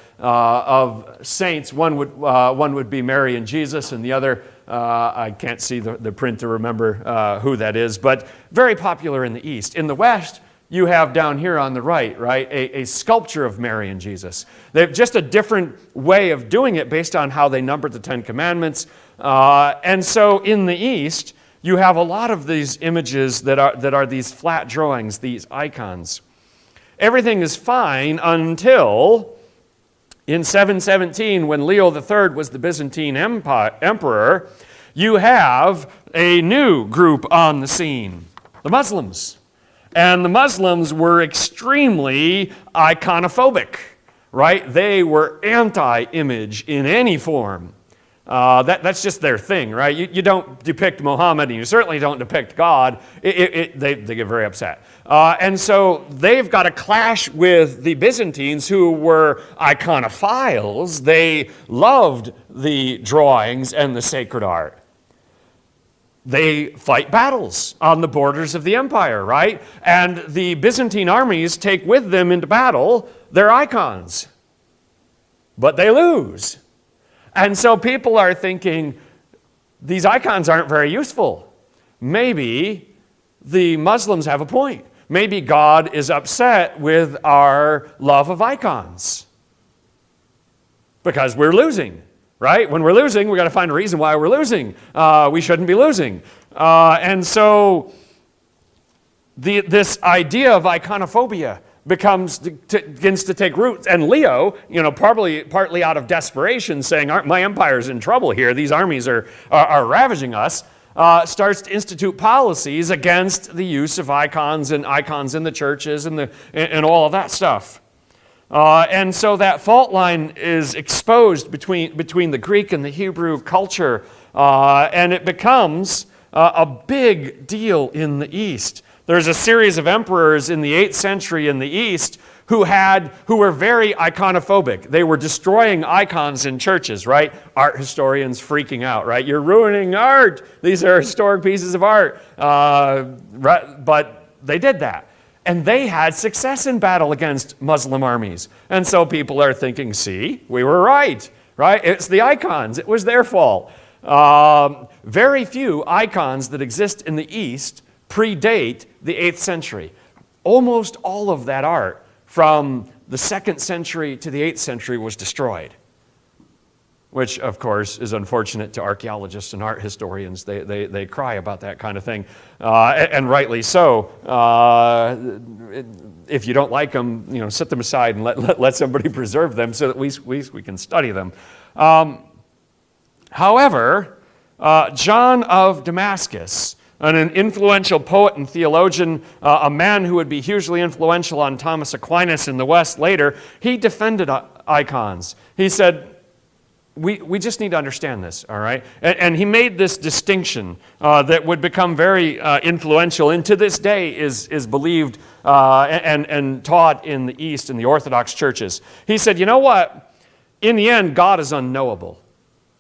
saints. One would be Mary and Jesus, and the other, I can't see the print to remember who that is, but very popular in the East. In the West, you have down here on the right, a sculpture of Mary and Jesus. They have just a different way of doing it based on how they numbered the Ten Commandments. And so in the East, you have a lot of these images that are these flat drawings, these icons. Everything is fine until in 717, when Leo III was the Byzantine emperor, you have a new group on the scene, the Muslims. And the Muslims were extremely iconophobic, right? They were anti-image in any form. That's just their thing, right? You don't depict Muhammad, and you certainly don't depict God. They get very upset. And so they've got a clash with the Byzantines, who were iconophiles. They loved the drawings and the sacred art. They fight battles on the borders of the empire, right? And the Byzantine armies take with them into battle their icons. But they lose. And so people are thinking, these icons aren't very useful. Maybe the Muslims have a point. Maybe God is upset with our love of icons because we're losing. Right? When we're losing, we've got to find a reason why we're losing. We shouldn't be losing. And so this idea of iconophobia begins to take root. And Leo, partly out of desperation, saying, my empire's in trouble here, these armies are ravaging us, starts to institute policies against the use of icons in the churches and all of that stuff. And so that fault line is exposed between the Greek and the Hebrew culture, and it becomes a big deal in the East. There's a series of emperors in the 8th century in the East who were very iconophobic. They were destroying icons in churches, right? Art historians freaking out, right? You're ruining art. These are historic pieces of art. But they did that. And they had success in battle against Muslim armies. And so people are thinking, see, we were right? It's the icons. It was their fault. Very few icons that exist in the East predate the 8th century. Almost all of that art from the 2nd century to the 8th century was destroyed, which, of course, is unfortunate to archaeologists and art historians. They cry about that kind of thing, and rightly so. If you don't like them, set them aside and let somebody preserve them so that we can study them. However, John of Damascus, an influential poet and theologian, a man who would be hugely influential on Thomas Aquinas in the West later, he defended icons. He said, we just need to understand this, all right? And he made this distinction that would become very influential, and to this day is believed and taught in the East in the Orthodox churches. He said, you know what? In the end, God is unknowable.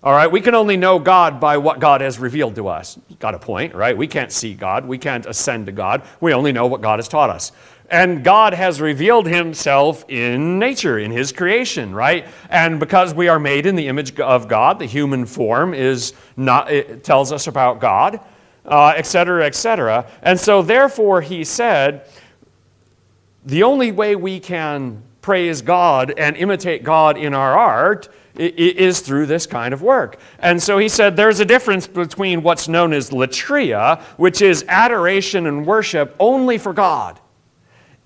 All right, we can only know God by what God has revealed to us. Got a point, right? We can't see God. We can't ascend to God. We only know what God has taught us. And God has revealed himself in nature, in his creation, right? And because we are made in the image of God, the human form it tells us about God, et cetera, et cetera. And so therefore he said, the only way we can praise God and imitate God in our art is through this kind of work. And so he said there's a difference between what's known as latria, which is adoration and worship only for God,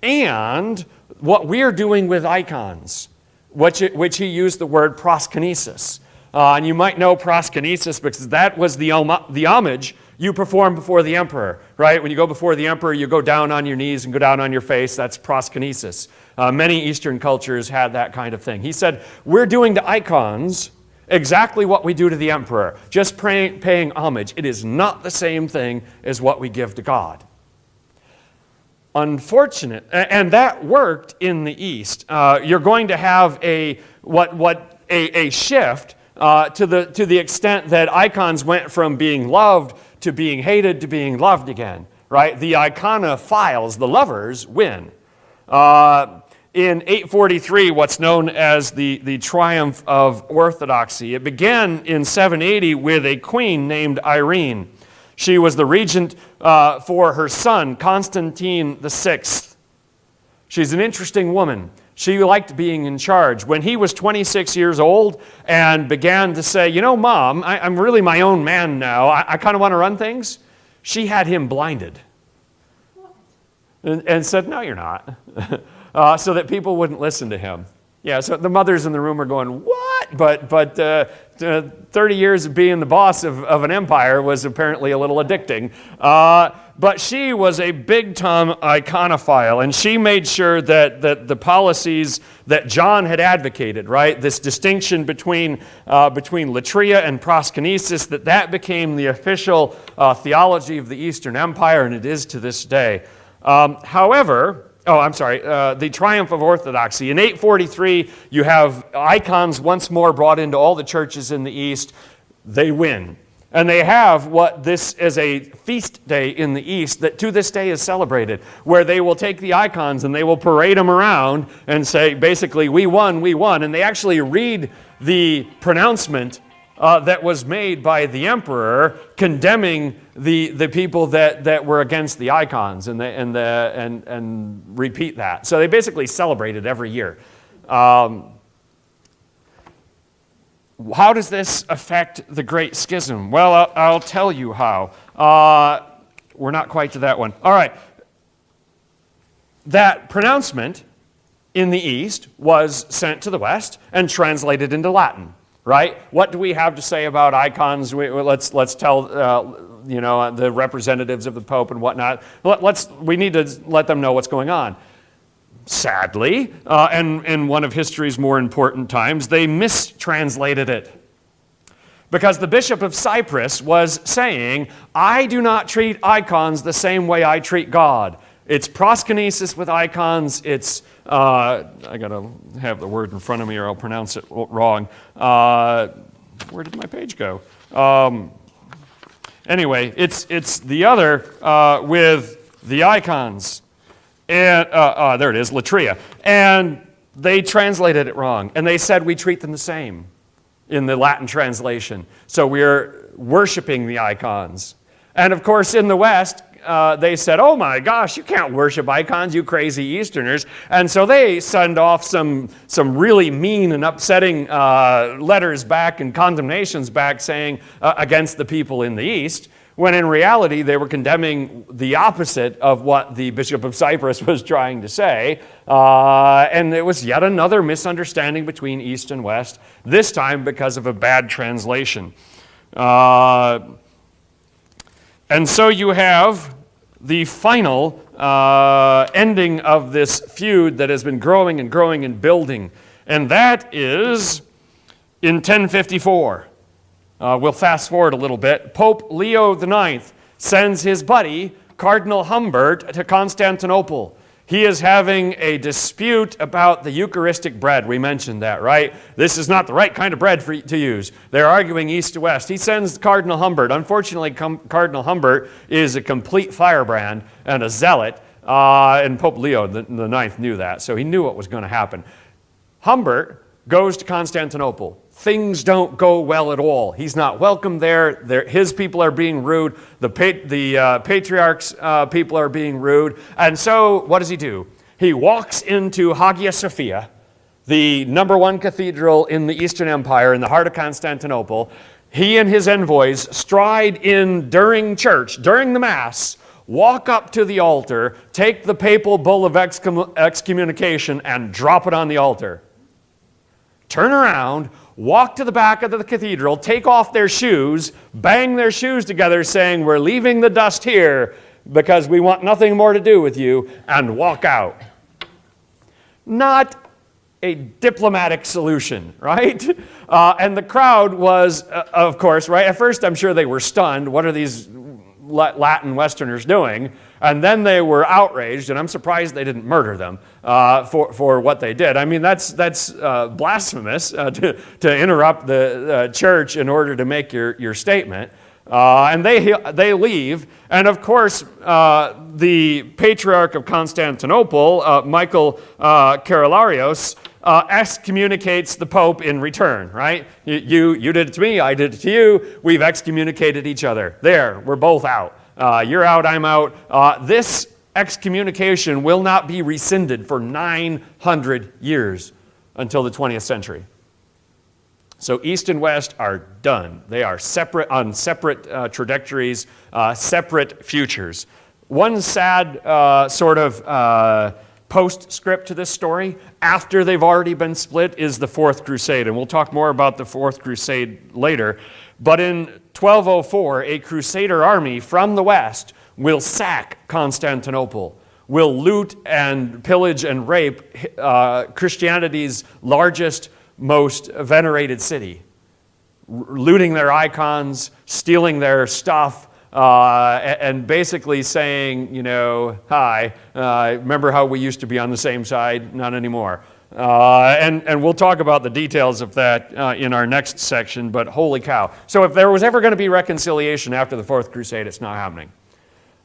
and what we're doing with icons, which he used the word proskynesis. And you might know proskynesis because that was the homage you perform before the emperor, right? When you go before the emperor, you go down on your knees and go down on your face. That's proskynesis. Many Eastern cultures had that kind of thing. He said, we're doing to icons exactly what we do to the emperor, just paying homage. It is not the same thing as what we give to God. Unfortunate, and that worked in the East. You're going to have a shift to the extent that icons went from being loved to being hated to being loved again, right? The iconophiles, the lovers, win. In 843, what's known as the triumph of orthodoxy, it began in 780 with a queen named Irene. She was the regent for her son, Constantine VI. She's an interesting woman. She liked being in charge. When he was 26 years old and began to say, you know, Mom, I'm really my own man now. I kind of want to run things. She had him blinded and said, no, you're not, so that people wouldn't listen to him. Yeah, so the mothers in the room are going, what? But 30 years of being the boss of an empire was apparently a little addicting. But she was a big-time iconophile, and she made sure that the policies that John had advocated, right, this distinction between latria and proskynesis, that became the official theology of the Eastern Empire, and it is to this day. The triumph of orthodoxy. In 843, you have icons once more brought into all the churches in the East. They win. And they have what this is a feast day in the East that to this day is celebrated, where they will take the icons and they will parade them around and say, basically, we won, we won. And they actually read the pronouncement that was made by the emperor condemning the people that were against the icons and repeat that. So they basically celebrate it every year. How does this affect the Great Schism? Well, I'll tell you how. We're not quite to that one. All right. That pronouncement in the East was sent to the West and translated into Latin, right? What do we have to say about icons? Let's tell the representatives of the Pope and whatnot. We need to let them know what's going on. Sadly, and in one of history's more important times, they mistranslated it. Because the Bishop of Cyprus was saying, I do not treat icons the same way I treat God. It's proskynesis with icons. It's, I got to have the word in front of me or I'll pronounce it wrong. Where did my page go? Anyway, it's the other with the icons. And there it is, latria. And they translated it wrong. And they said we treat them the same in the Latin translation. So we're worshiping the icons. And of course, in the West, they said, oh my gosh, you can't worship icons, you crazy Easterners. And so they send off some really mean and upsetting letters back and condemnations back saying against the people in the East, when in reality they were condemning the opposite of what the Bishop of Cyprus was trying to say. And it was yet another misunderstanding between East and West, this time because of a bad translation. And so you have the final ending of this feud that has been growing and growing and building, and that is in 1054. We'll fast forward a little bit. Pope Leo IX sends his buddy, Cardinal Humbert, to Constantinople. He is having a dispute about the Eucharistic bread. We mentioned that, right? This is not the right kind of bread to use. They're arguing east to west. He sends Cardinal Humbert. Unfortunately, Cardinal Humbert is a complete firebrand and a zealot, and Pope Leo IX knew that, so he knew what was going to happen. Humbert goes to Constantinople. Things don't go well at all. He's not welcome there. His people are being rude. The patriarch's people are being rude. And so what does he do? He walks into Hagia Sophia, the number one cathedral in the Eastern Empire, in the heart of Constantinople. He and his envoys stride in during church, during the Mass, walk up to the altar, take the papal bull of excommunication and drop it on the altar. Turn around, walk to the back of the cathedral, take off their shoes, bang their shoes together saying, "We're leaving the dust here because we want nothing more to do with you," and walk out. Not a diplomatic solution, right? And the crowd was, of course, right? At first, I'm sure they were stunned. What are these Latin Westerners doing? And then they were outraged, and I'm surprised they didn't murder them for what they did. I mean, that's blasphemous to interrupt the church in order to make your statement. And they leave. And of course, the Patriarch of Constantinople, Michael Carolarios, excommunicates the Pope in return, right? You did it to me, I did it to you. We've excommunicated each other. There, we're both out. You're out, I'm out. This excommunication will not be rescinded for 900 years until the 20th century. So East and West are done. They are separate on separate trajectories, separate futures. One sad sort of postscript to this story, after they've already been split, is the Fourth Crusade. And we'll talk more about the Fourth Crusade later. But in 1204, a Crusader army from the West will sack Constantinople, will loot and pillage and rape Christianity's largest, most venerated city, looting their icons, stealing their stuff, and basically saying, hi, remember how we used to be on the same side? Not anymore. And we'll talk about the details of that in our next section, but holy cow. So if there was ever going to be reconciliation after the Fourth Crusade, it's not happening.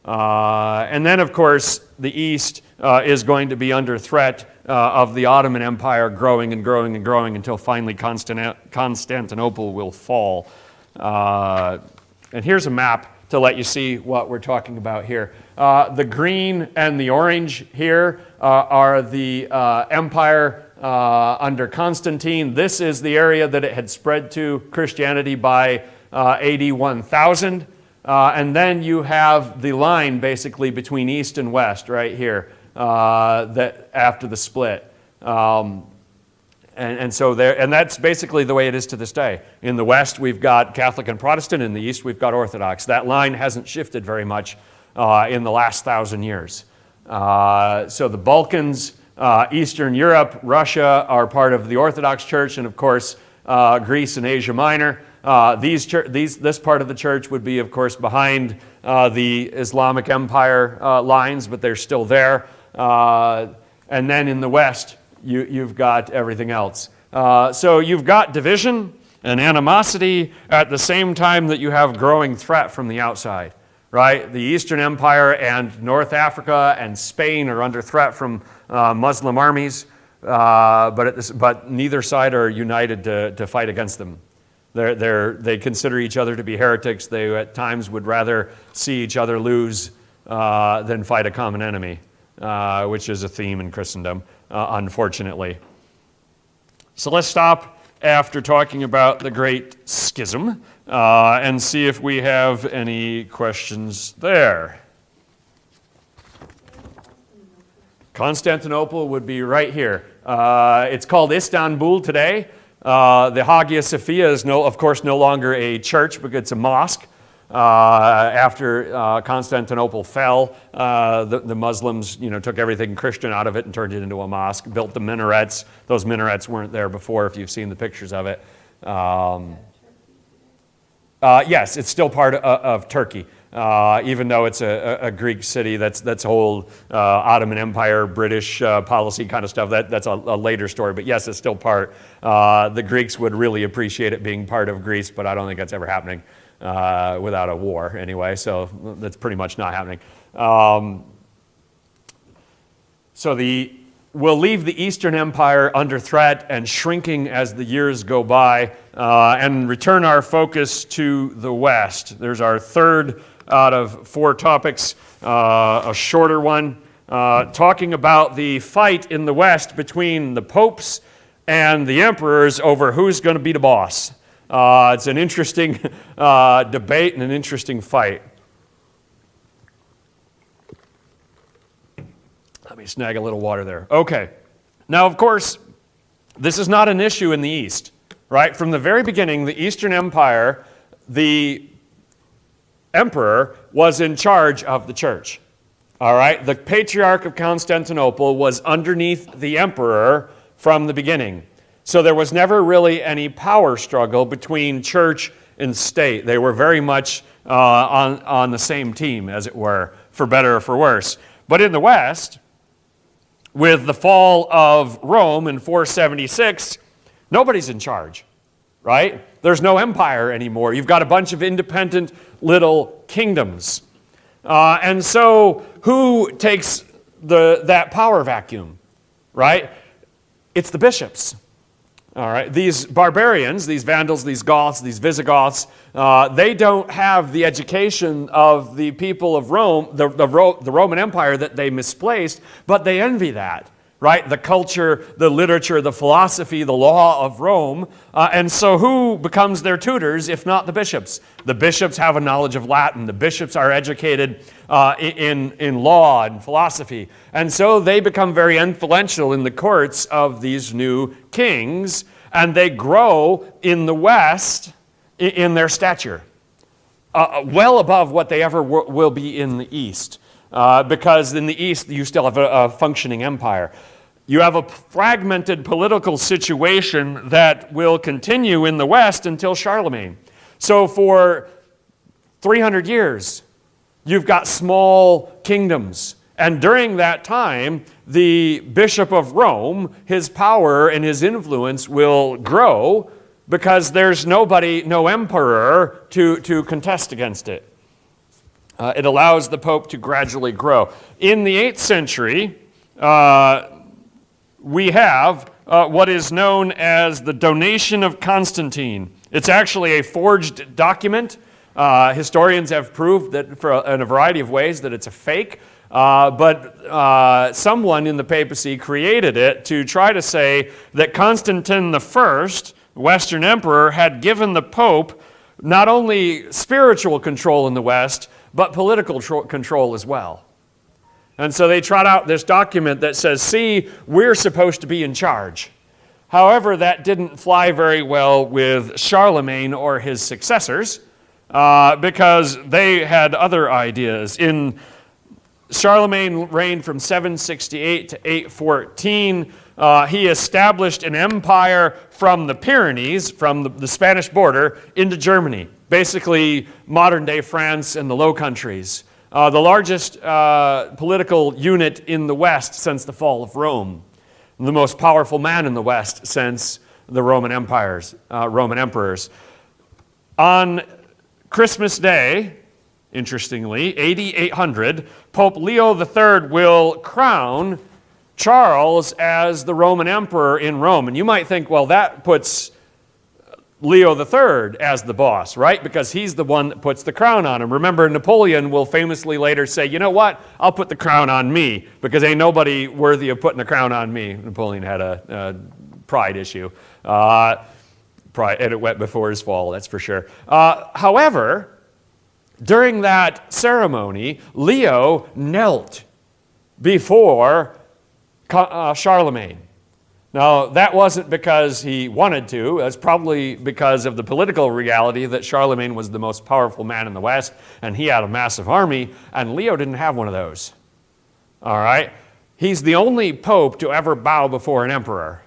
And then, of course, the East is going to be under threat of the Ottoman Empire growing and growing and growing until finally Constantinople will fall. And here's a map to let you see what we're talking about here. The green and the orange here are the empire under Constantine. This is the area that it had spread to Christianity by AD 1000. And then you have the line basically between East and West right here that after the split. And so there, and that's basically the way it is to this day. In the West, we've got Catholic and Protestant. In the East, we've got Orthodox. That line hasn't shifted very much in the last 1,000 years. So the Balkans, Eastern Europe, Russia are part of the Orthodox Church, and of course, Greece and Asia Minor. This part of the church would be, of course, behind the Islamic Empire lines, but they're still there. And then in the West, you've got everything else. So you've got division and animosity at the same time that you have growing threat from the outside, right? The Eastern Empire and North Africa and Spain are under threat from Muslim armies, but neither side are united to fight against them. They consider each other to be heretics. They at times would rather see each other lose than fight a common enemy, which is a theme in Christendom, unfortunately. So let's stop after talking about the Great Schism and see if we have any questions there. Constantinople would be right here. It's called Istanbul today. The Hagia Sophia is, of course, no longer a church, but it's a mosque. After Constantinople fell, the Muslims, took everything Christian out of it and turned it into a mosque, built the minarets. Those minarets weren't there before, if you've seen the pictures of it. Yes, it's still part of Turkey. Even though it's a Greek city, that's whole Ottoman Empire, British policy kind of stuff. That's a later story, but yes, it's still part. The Greeks would really appreciate it being part of Greece, but I don't think that's ever happening without a war anyway, so that's pretty much not happening. We'll leave the Eastern Empire under threat and shrinking as the years go by and return our focus to the West. There's our third out of 4 topics, a shorter one, talking about the fight in the West between the popes and the emperors over who's going to be the boss. It's an interesting debate and an interesting fight. Let me snag a little water there. Okay. Now, of course, this is not an issue in the East, right? From the very beginning, the Eastern Empire, the emperor was in charge of the church. All right? The Patriarch of Constantinople was underneath the emperor from the beginning. So there was never really any power struggle between church and state. They were very much on the same team, as it were, for better or for worse. But in the West, with the fall of Rome in 476, nobody's in charge, right? There's no empire anymore. You've got a bunch of independent little kingdoms. And so who takes that power vacuum, right? It's the bishops. All right, these barbarians, these Vandals, these Goths, these Visigoths, they don't have the education of the people of Rome, the Roman Empire that they misplaced, but they envy that, right? The culture, the literature, the philosophy, the law of Rome. And so who becomes their tutors if not the bishops? The bishops have a knowledge of Latin. The bishops are educated in law and philosophy. And so they become very influential in the courts of these new kings, and they grow in the West in their stature, well above what they ever will be in the East. Because in the East, you still have a functioning empire. You have a fragmented political situation that will continue in the West until Charlemagne. So for 300 years, you've got small kingdoms. And during that time, the Bishop of Rome, his power and his influence will grow because there's no emperor to contest against it. It allows the Pope to gradually grow. In the 8th century, we have what is known as the Donation of Constantine. It's actually a forged document. Historians have proved that in a variety of ways that it's a fake, but someone in the papacy created it to try to say that Constantine I, Western emperor, had given the Pope not only spiritual control in the West, but political control as well. And so they trot out this document that says, see, we're supposed to be in charge. However, that didn't fly very well with Charlemagne or his successors because they had other ideas. Charlemagne reigned from 768 to 814. He established an empire from the Pyrenees, from the Spanish border, into Germany, basically modern-day France and the Low Countries. The largest political unit in the West since the fall of Rome. The most powerful man in the West since the Roman emperors. On Christmas Day, interestingly, AD 800, Pope Leo III will crown Charles as the Roman emperor in Rome. And you might think, well, that puts Leo III as the boss, right? Because he's the one that puts the crown on him. Remember, Napoleon will famously later say, you know what? I'll put the crown on me because ain't nobody worthy of putting the crown on me. Napoleon had a pride issue. Pride, and it went before his fall, that's for sure. However, during that ceremony, Leo knelt before Charlemagne. Now, that wasn't because he wanted to. That's probably because of the political reality that Charlemagne was the most powerful man in the West, and he had a massive army, and Leo didn't have one of those. All right? He's the only pope to ever bow before an emperor.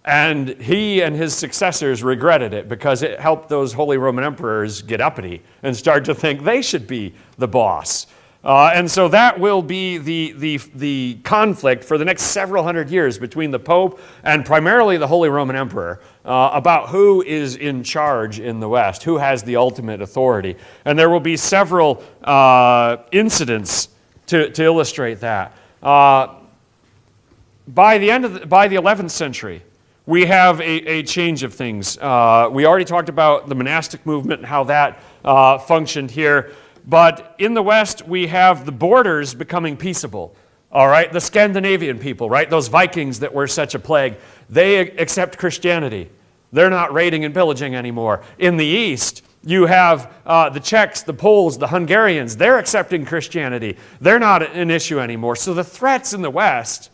And he and his successors regretted it because it helped those Holy Roman emperors get uppity and start to think they should be the boss. And so that will be the conflict for the next several hundred years between the Pope and primarily the Holy Roman Emperor about who is in charge in the West, who has the ultimate authority. And there will be several incidents to illustrate that. By the 11th century, we have a change of things. We already talked about the monastic movement and how that functioned here. But in the West, we have the borders becoming peaceable. All right, the Scandinavian people, right? Those Vikings that were such a plague, they accept Christianity. They're not raiding and pillaging anymore. In the East, you have the Czechs, the Poles, the Hungarians. They're accepting Christianity. They're not an issue anymore. So the threats in the West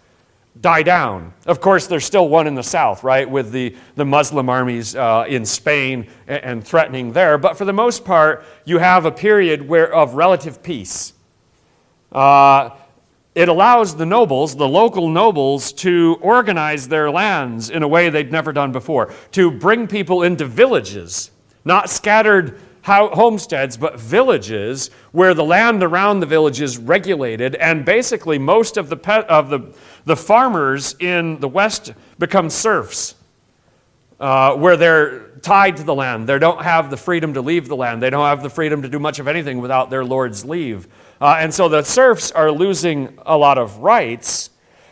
die down. Of course, there's still one in the South, right, with the Muslim armies in Spain and threatening there. But for the most part, you have a period of relative peace. It allows the nobles, the local nobles, to organize their lands in a way they'd never done before, to bring people into villages, not scattered homesteads, but villages where the land around the village is regulated, and basically most of the farmers in the West become serfs, where they're tied to the land. They don't have the freedom to leave the land. They don't have the freedom to do much of anything without their lord's leave. And so the serfs are losing a lot of rights,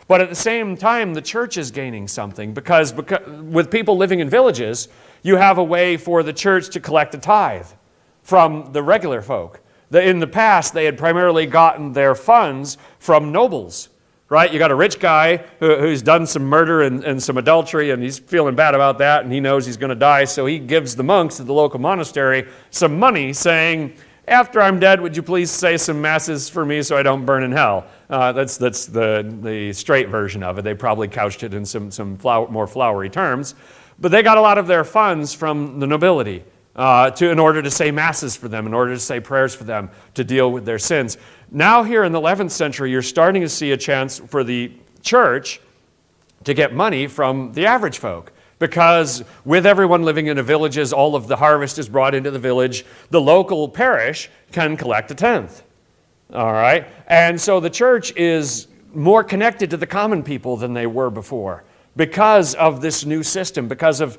but at the same time, the church is gaining something because with people living in villages, you have a way for the church to collect a tithe from the regular folk. In the past, they had primarily gotten their funds from nobles, right? You got a rich guy who's done some murder and some adultery, and he's feeling bad about that, and he knows he's going to die, so he gives the monks at the local monastery some money, saying, after I'm dead, would you please say some masses for me so I don't burn in hell? That's the straight version of it. They probably couched it in some more flowery terms. But they got a lot of their funds from the nobility in order to say masses for them, in order to say prayers for them, to deal with their sins. Now here in the 11th century, you're starting to see a chance for the church to get money from the average folk. Because with everyone living in the villages, all of the harvest is brought into the village. The local parish can collect a tenth. All right? And so the church is more connected to the common people than they were before because of this new system, because of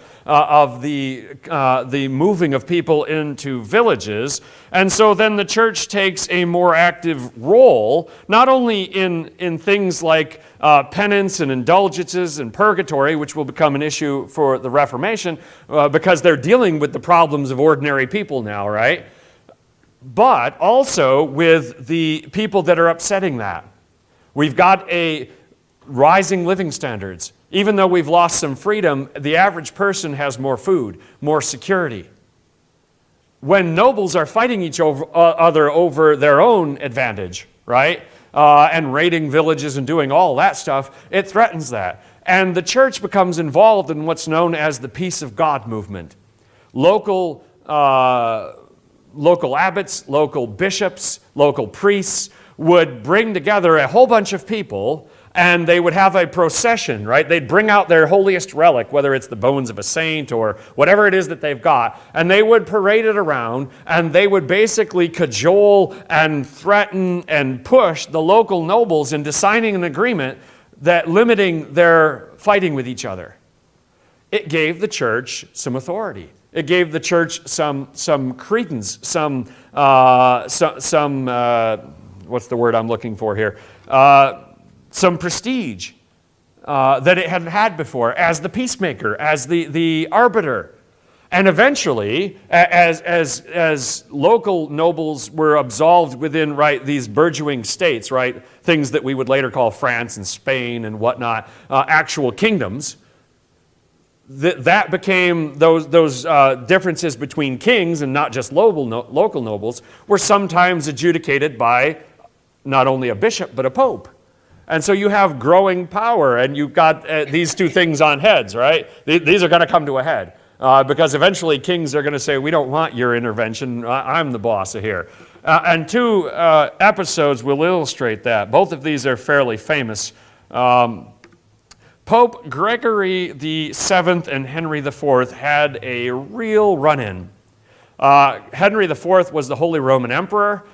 the moving of people into villages. And so then the church takes a more active role, not only in things like penance and indulgences and purgatory, which will become an issue for the Reformation, because they're dealing with the problems of ordinary people now, right? But also with the people that are upsetting that. We've got a rising living standards. Even though we've lost some freedom, the average person has more food, more security. When nobles are fighting each other over their own advantage, right? And raiding villages and doing all that stuff, it threatens that. And the church becomes involved in what's known as the Peace of God movement. Local abbots, local bishops, local priests would bring together a whole bunch of people, and they would have a procession, right? They'd bring out their holiest relic, whether it's the bones of a saint or whatever it is that they've got, and they would parade it around, and they would basically cajole and threaten and push the local nobles into signing an agreement that limiting their fighting with each other. It gave the church some authority. It gave the church some credence, some what's the word I'm looking for here? Some prestige that it hadn't had before as the peacemaker, as the arbiter. And eventually, as local nobles were absolved within, right, these burgeoning states, right, things that we would later call France and Spain and whatnot, actual kingdoms, that became those differences between kings and not just local nobles were sometimes adjudicated by not only a bishop but a pope. And so you have growing power, and you've got these two things on heads, right? These are going to come to a head because eventually kings are going to say, we don't want your intervention. I'm the boss of here. And two episodes will illustrate that. Both of these are fairly famous. Pope Gregory VII and Henry IV had a real run-in. Henry IV was the Holy Roman Emperor.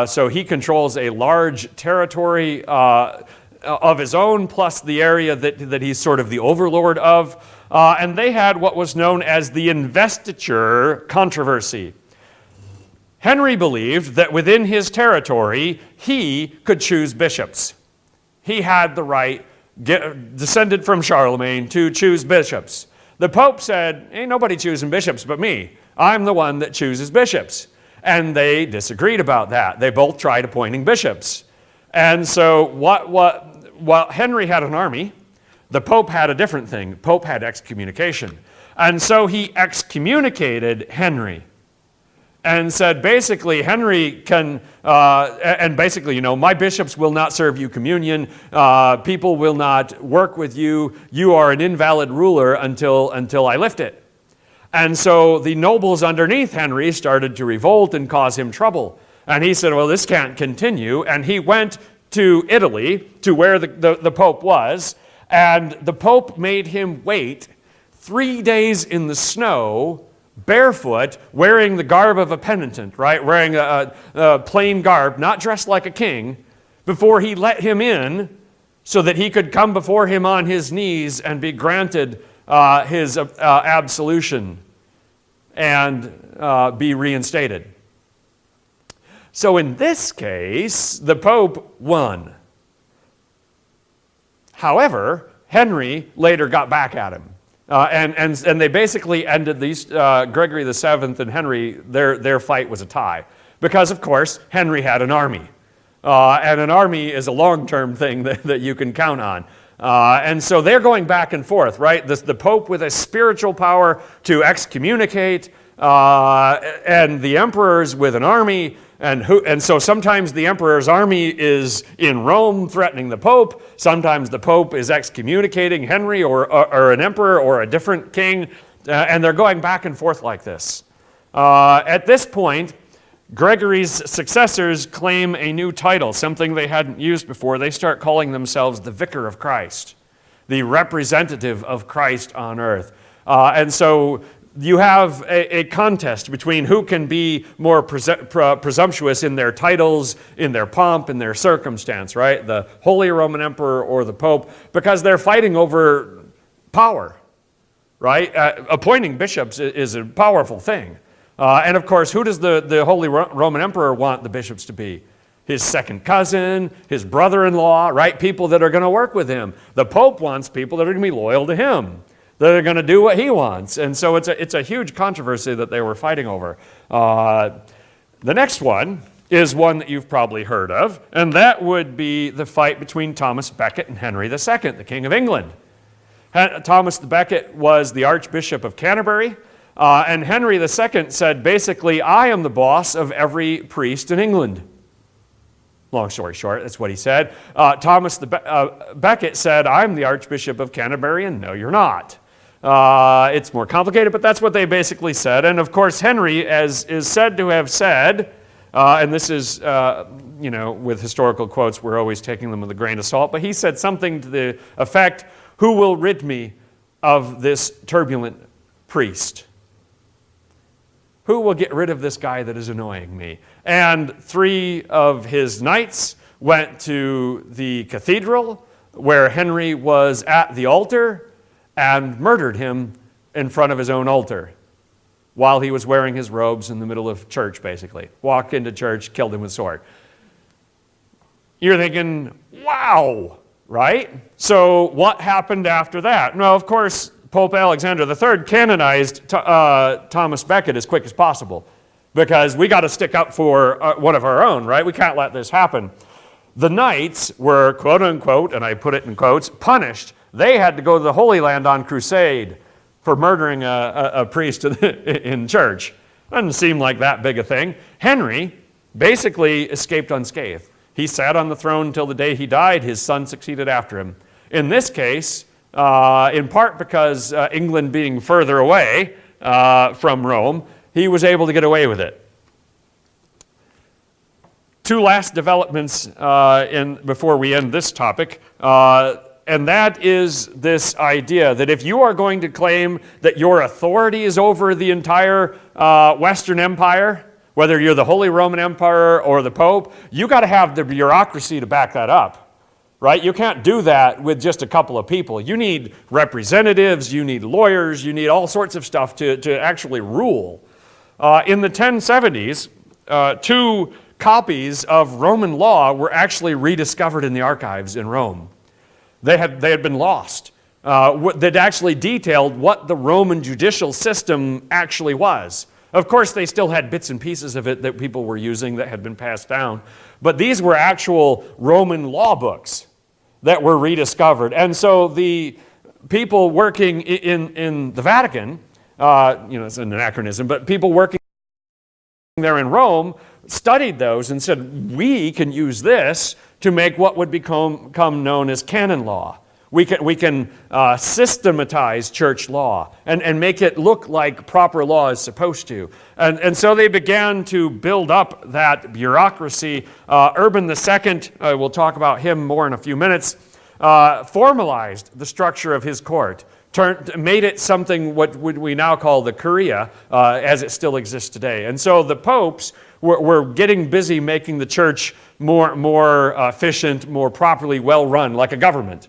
So he controls a large territory of his own, plus the area that he's sort of the overlord of. And they had what was known as the investiture controversy. Henry believed that within his territory, he could choose bishops. He had the right, descended from Charlemagne, to choose bishops. The Pope said, ain't nobody choosing bishops but me. I'm the one that chooses bishops. And they disagreed about that. They both tried appointing bishops. And so while Henry had an army, the Pope had a different thing. The Pope had excommunication. And so he excommunicated Henry and said, basically, Henry can, and basically, my bishops will not serve you communion. People will not work with you. You are an invalid ruler until I lift it. And so the nobles underneath Henry started to revolt and cause him trouble. And he said, well, this can't continue. And he went to Italy, to where the Pope was, and the Pope made him wait 3 days in the snow, barefoot, wearing the garb of a penitent, right? Wearing a plain garb, not dressed like a king, before he let him in so that he could come before him on his knees and be granted his absolution and be reinstated. So in this case, the Pope won. However, Henry later got back at him. And they basically ended these, Gregory VII and Henry, their fight was a tie. Because, of course, Henry had an army. And an army is a long-term thing that you can count on. And so they're going back and forth, right? The Pope with a spiritual power to excommunicate, and the emperors with an army. And so sometimes the emperor's army is in Rome threatening the Pope. Sometimes the Pope is excommunicating Henry or an emperor or a different king. And they're going back and forth like this. At this point, Gregory's successors claim a new title, something they hadn't used before. They start calling themselves the Vicar of Christ, the representative of Christ on earth. And so you have a contest between who can be more presumptuous in their titles, in their pomp, in their circumstance, right? The Holy Roman Emperor or the Pope, because they're fighting over power, right? Appointing bishops is a powerful thing. And of course, who does the Holy Roman Emperor want the bishops to be? His second cousin, his brother-in-law, right? People that are going to work with him. The Pope wants people that are going to be loyal to him, that are going to do what he wants. And so it's a huge controversy that they were fighting over. The next one is one that you've probably heard of, and that would be the fight between Thomas Becket and Henry II, the King of England. Thomas Becket was the Archbishop of Canterbury, and Henry II said, basically, I am the boss of every priest in England. Long story short, that's what he said. Thomas Becket said, I'm the Archbishop of Canterbury, and no, you're not. It's more complicated, but that's what they basically said. And of course, Henry, as is said to have said, and this is, with historical quotes, we're always taking them with a grain of salt, but he said something to the effect, who will rid me of this turbulent priest? Who will get rid of this guy that is annoying me? And 3 of his knights went to the cathedral where Henry was at the altar and murdered him in front of his own altar while he was wearing his robes in the middle of church, basically. Walked into church, killed him with a sword. You're thinking, wow, right? So what happened after that? Well, of course, Pope Alexander III canonized Thomas Becket as quick as possible because we got to stick up for one of our own, right? We can't let this happen. The knights were, quote unquote, and I put it in quotes, punished. They had to go to the Holy Land on crusade for murdering a priest in church. Doesn't seem like that big a thing. Henry basically escaped unscathed. He sat on the throne until the day he died. His son succeeded after him. In this case, in part because England being further away from Rome, he was able to get away with it. 2 last developments before we end this topic, and that is this idea that if you are going to claim that your authority is over the entire Western Empire, whether you're the Holy Roman Emperor or the Pope, you got to have the bureaucracy to back that up. Right? You can't do that with just a couple of people. You need representatives, you need lawyers, you need all sorts of stuff to actually rule. In the 1070s, 2 copies of Roman law were actually rediscovered in the archives in Rome. They had been lost. That actually detailed what the Roman judicial system actually was. Of course, they still had bits and pieces of it that people were using that had been passed down, but these were actual Roman law books that were rediscovered. And so the people working in the Vatican, it's an anachronism, but people working there in Rome studied those and said, we can use this to make what would become known as canon law. We can systematize church law and make it look like proper law is supposed to. And so they began to build up that bureaucracy. Urban II, we'll talk about him more in a few minutes, formalized the structure of his court, made it something what would we now call the Curia, as it still exists today. And so the popes were getting busy making the church more efficient, more properly well-run, like a government.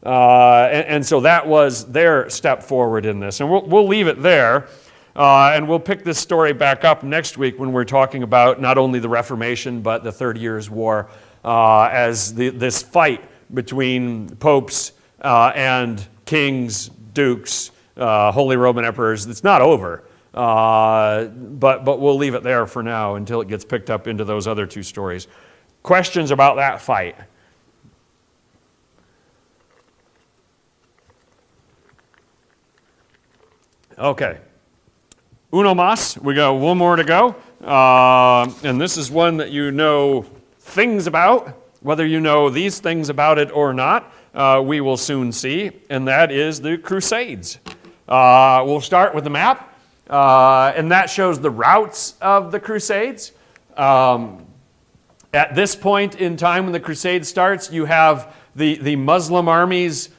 And so that was their step forward in this. And we'll leave it there, and we'll pick this story back up next week when we're talking about not only the Reformation, but the 30 Years' War, as this fight between popes and kings, dukes, Holy Roman emperors. It's not over, but we'll leave it there for now until it gets picked up into those other two stories. Questions about that fight? Okay. Uno más. We got one more to go. And this is one that you know things about. Whether you know these things about it or not, we will soon see. And that is the Crusades. We'll start with the map. And that shows the routes of the Crusades. At this point in time when the Crusade starts, you have the Muslim armies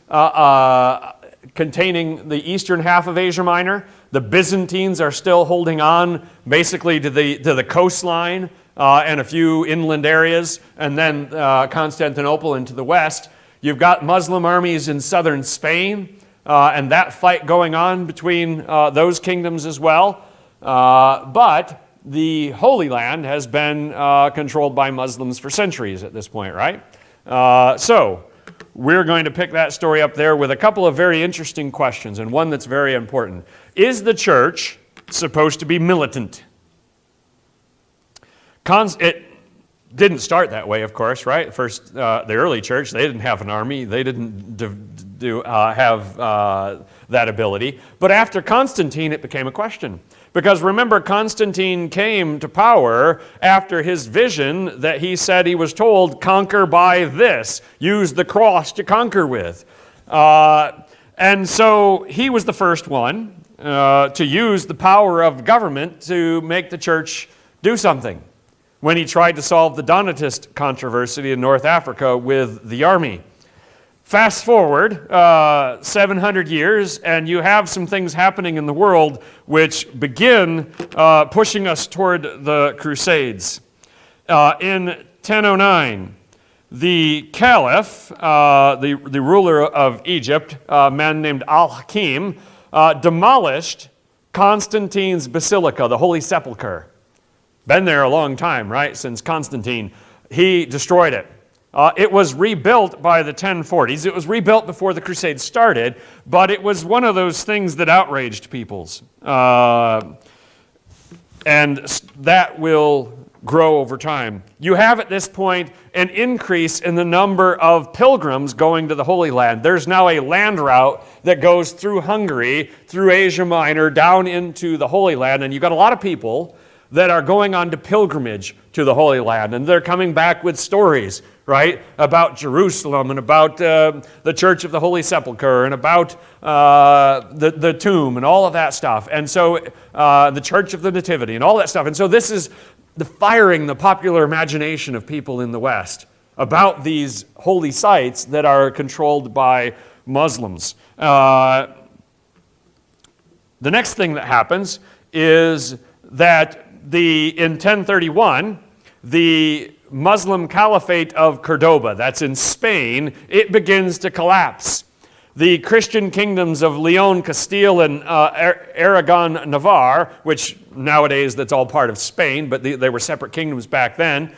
containing the eastern half of Asia Minor. The Byzantines are still holding on basically to the coastline and a few inland areas, and then Constantinople into the west. You've got Muslim armies in southern Spain, and that fight going on between those kingdoms as well. But the Holy Land has been controlled by Muslims for centuries at this point, right? So we're going to pick that story up there with a couple of very interesting questions, and one that's very important. Is the church supposed to be militant? It didn't start that way, of course, right? First, the early church, they didn't have an army. They didn't have that ability. But after Constantine, it became a question. Because remember, Constantine came to power after his vision that he said he was told, conquer by this. Use the cross to conquer with. And so he was the first one to use the power of government to make the church do something when he tried to solve the Donatist controversy in North Africa with the army. Fast forward 700 years, and you have some things happening in the world which begin pushing us toward the Crusades. In 1009, the Caliph, the ruler of Egypt, a man named Al-Hakim, demolished Constantine's Basilica, the Holy Sepulchre. Been there a long time, right? Since Constantine. He destroyed it. It was rebuilt by the 1040s. It was rebuilt before the Crusades started, but it was one of those things that outraged peoples. And that will grow over time. You have at this point an increase in the number of pilgrims going to the Holy Land. There's now a land route that goes through Hungary, through Asia Minor, down into the Holy Land, and you've got a lot of people that are going on to pilgrimage to the Holy Land, and they're coming back with stories, right, about Jerusalem and about the Church of the Holy Sepulchre and about the tomb and all of that stuff. And so the Church of the Nativity and all that stuff. And so this is firing the popular imagination of people in the West about these holy sites that are controlled by Muslims. The next thing that happens is that in 1031, the Muslim Caliphate of Cordoba, that's in Spain, it begins to collapse. The Christian kingdoms of Leon, Castile, and Aragon, Navarre, which nowadays that's all part of Spain, but they were separate kingdoms back then,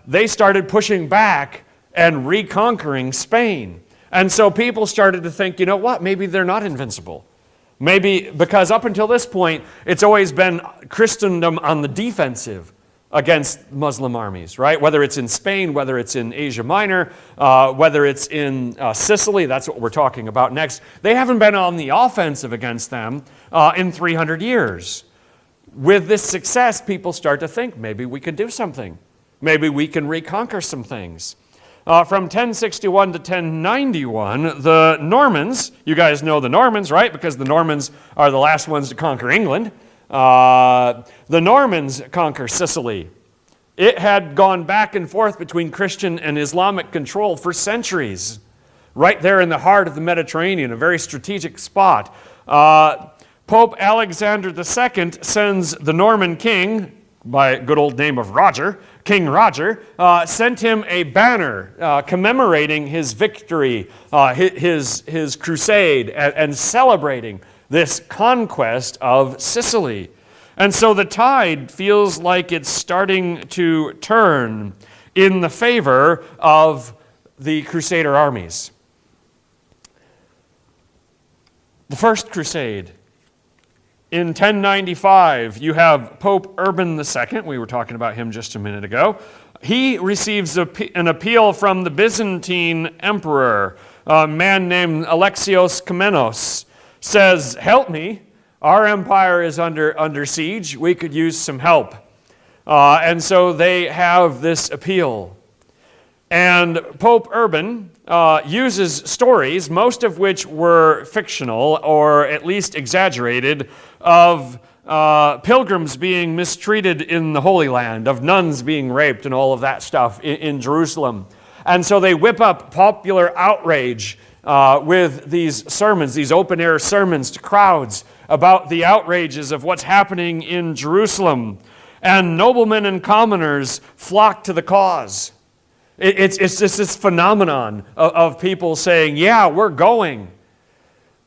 they started pushing back and reconquering Spain. And so people started to think, you know what, maybe they're not invincible. Maybe because up until this point, it's always been Christendom on the defensive against Muslim armies, right? Whether it's in Spain, whether it's in Asia Minor, whether it's in Sicily, that's what we're talking about next. They haven't been on the offensive against them in 300 years. With this success, people start to think, maybe we could do something. Maybe we can reconquer some things. From 1061 to 1091, the Normans, you guys know the Normans, right? Because the Normans are the last ones to conquer England. The Normans conquer Sicily. It had gone back and forth between Christian and Islamic control for centuries. Right there in the heart of the Mediterranean, a very strategic spot. Pope Alexander II sends the Norman king, by a good old name of Roger, King Roger, sent him a banner commemorating his victory, his crusade, and celebrating this conquest of Sicily. And so the tide feels like it's starting to turn in the favor of the Crusader armies. The First Crusade. In 1095, you have Pope Urban II. We were talking about him just a minute ago. He receives an appeal from the Byzantine emperor, a man named Alexios Komnenos. Says, help me. Our empire is under siege. We could use some help. And so they have this appeal. And Pope Urban uses stories, most of which were fictional or at least exaggerated, of pilgrims being mistreated in the Holy Land, of nuns being raped and all of that stuff in Jerusalem. And so they whip up popular outrage with these sermons, these open-air sermons to crowds about the outrages of what's happening in Jerusalem. And noblemen and commoners flock to the cause. It's just this phenomenon of people saying, yeah, we're going.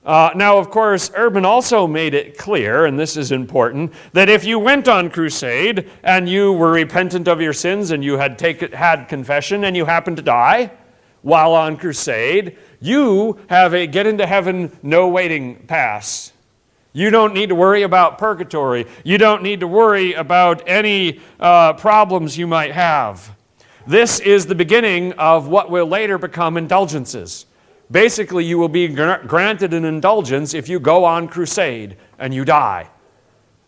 Now, of course, Urban also made it clear, and this is important, that if you went on crusade and you were repentant of your sins and you had confession and you happened to die while on crusade, you have a get into heaven, no waiting pass. You don't need to worry about purgatory. You don't need to worry about any problems you might have. This is the beginning of what will later become indulgences. Basically, you will be granted an indulgence if you go on crusade and you die.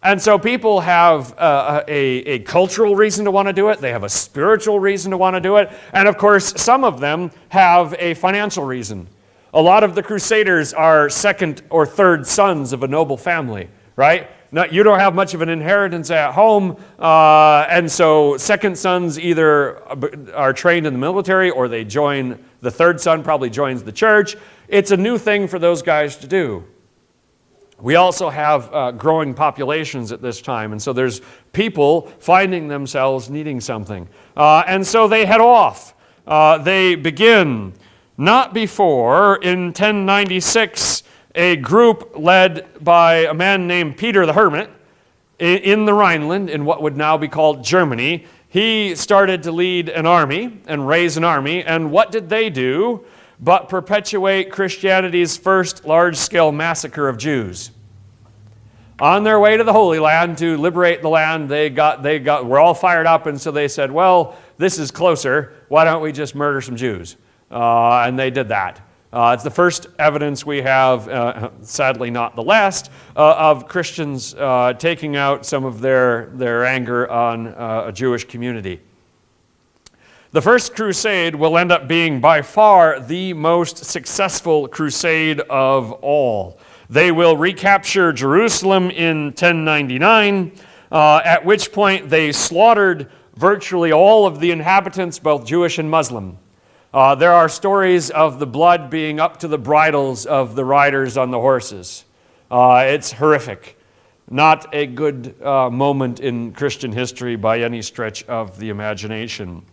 And so people have a cultural reason to want to do it. They have a spiritual reason to want to do it. And of course, some of them have a financial reason. A lot of the crusaders are second or third sons of a noble family, right? Now, you don't have much of an inheritance at home, and so second sons either are trained in the military or they join, the third son probably joins the church. It's a new thing for those guys to do. We also have growing populations at this time, and so there's people finding themselves needing something. And so they head off. They begin not before, in 1096, a group led by a man named Peter the Hermit in the Rhineland, in what would now be called Germany. He started to lead an army and raise an army, and what did they do but perpetuate Christianity's first large-scale massacre of Jews? On their way to the Holy Land to liberate the land, were all fired up, and so they said, well, this is closer. Why don't we just murder some Jews? And they did that. It's the first evidence we have, sadly not the last, of Christians taking out some of their anger on a Jewish community. The First Crusade will end up being by far the most successful crusade of all. They will recapture Jerusalem in 1099, at which point they slaughtered virtually all of the inhabitants, both Jewish and Muslim. There are stories of the blood being up to the bridles of the riders on the horses. It's horrific. Not a good moment in Christian history by any stretch of the imagination.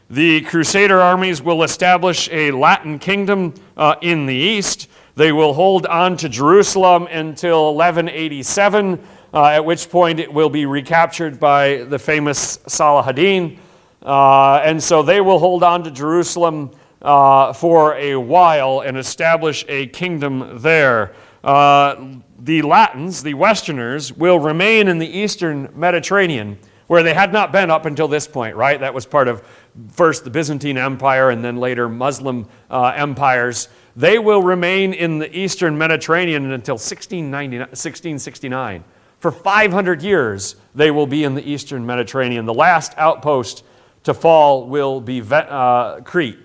The Crusader armies will establish a Latin kingdom in the east. They will hold on to Jerusalem until 1187, at which point it will be recaptured by the famous Salah ad-Din. And so they will hold on to Jerusalem for a while and establish a kingdom there. the Latins, the Westerners, will remain in the Eastern Mediterranean, where they had not been up until this point, right? That was part of first the Byzantine Empire and then later Muslim empires. They will remain in the Eastern Mediterranean until 1669. For 500 years, they will be in the Eastern Mediterranean. The last outpost to fall will be Crete,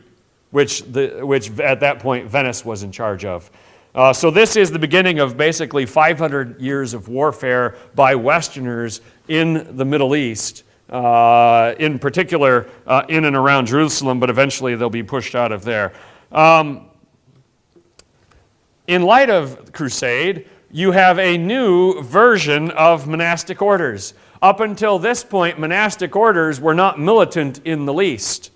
which at that point Venice was in charge of. So this is the beginning of basically 500 years of warfare by Westerners in the Middle East, in particular in and around Jerusalem, but eventually they'll be pushed out of there. In light of Crusade, you have a new version of monastic orders. Up until this point, monastic orders were not militant in the least,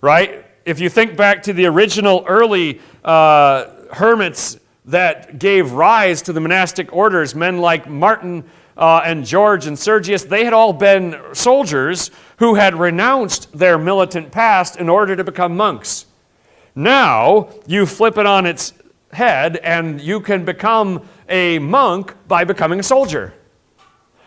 right? If you think back to the original early hermits that gave rise to the monastic orders, men like Martin and George and Sergius, they had all been soldiers who had renounced their militant past in order to become monks. Now, you flip it on its head and you can become a monk by becoming a soldier.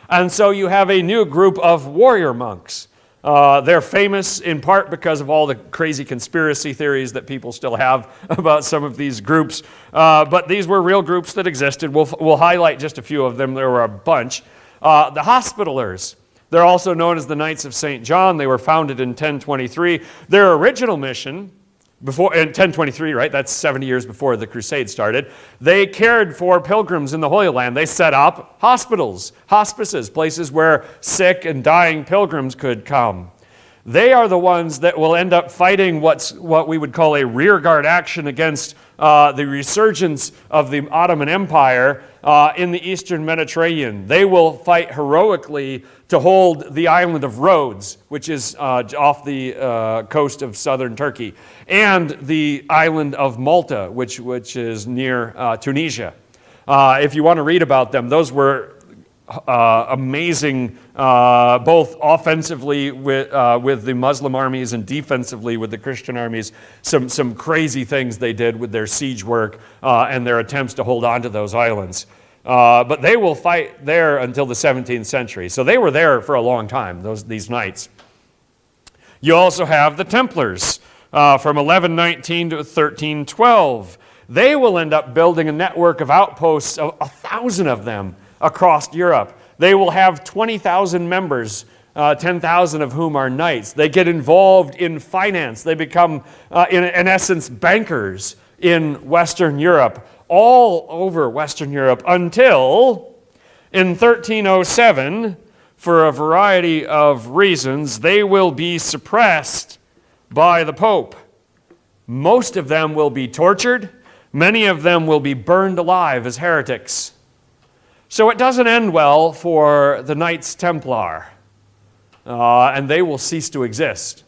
And so you have a new group of warrior monks. They're famous in part because of all the crazy conspiracy theories that people still have about some of these groups. But these were real groups that existed. We'll highlight just a few of them. There were a bunch. The Hospitallers. They're also known as the Knights of St. John. They were founded in 1023. Their original mission, in 1023, right? That's 70 years before the Crusade started. They cared for pilgrims in the Holy Land. They set up hospitals, hospices, places where sick and dying pilgrims could come. They are the ones that will end up fighting what we would call a rearguard action against the resurgence of the Ottoman Empire in the Eastern Mediterranean. They will fight heroically to hold the island of Rhodes, which is off the coast of southern Turkey, and the island of Malta, which is near Tunisia. If you want to read about them, those were amazing, both offensively with the Muslim armies and defensively with the Christian armies. Some crazy things they did with their siege work and their attempts to hold on to those islands. But they will fight there until the 17th century. So they were there for a long time, these knights. You also have the Templars from 1119 to 1312. They will end up building a network of outposts, 1,000 of them, across Europe. They will have 20,000 members, 10,000 of whom are knights. They get involved in finance. They become, in essence, bankers in Western Europe, all over Western Europe, until in 1307, for a variety of reasons, they will be suppressed by the Pope. Most of them will be tortured. Many of them will be burned alive as heretics. So it doesn't end well for the Knights Templar, and they will cease to exist.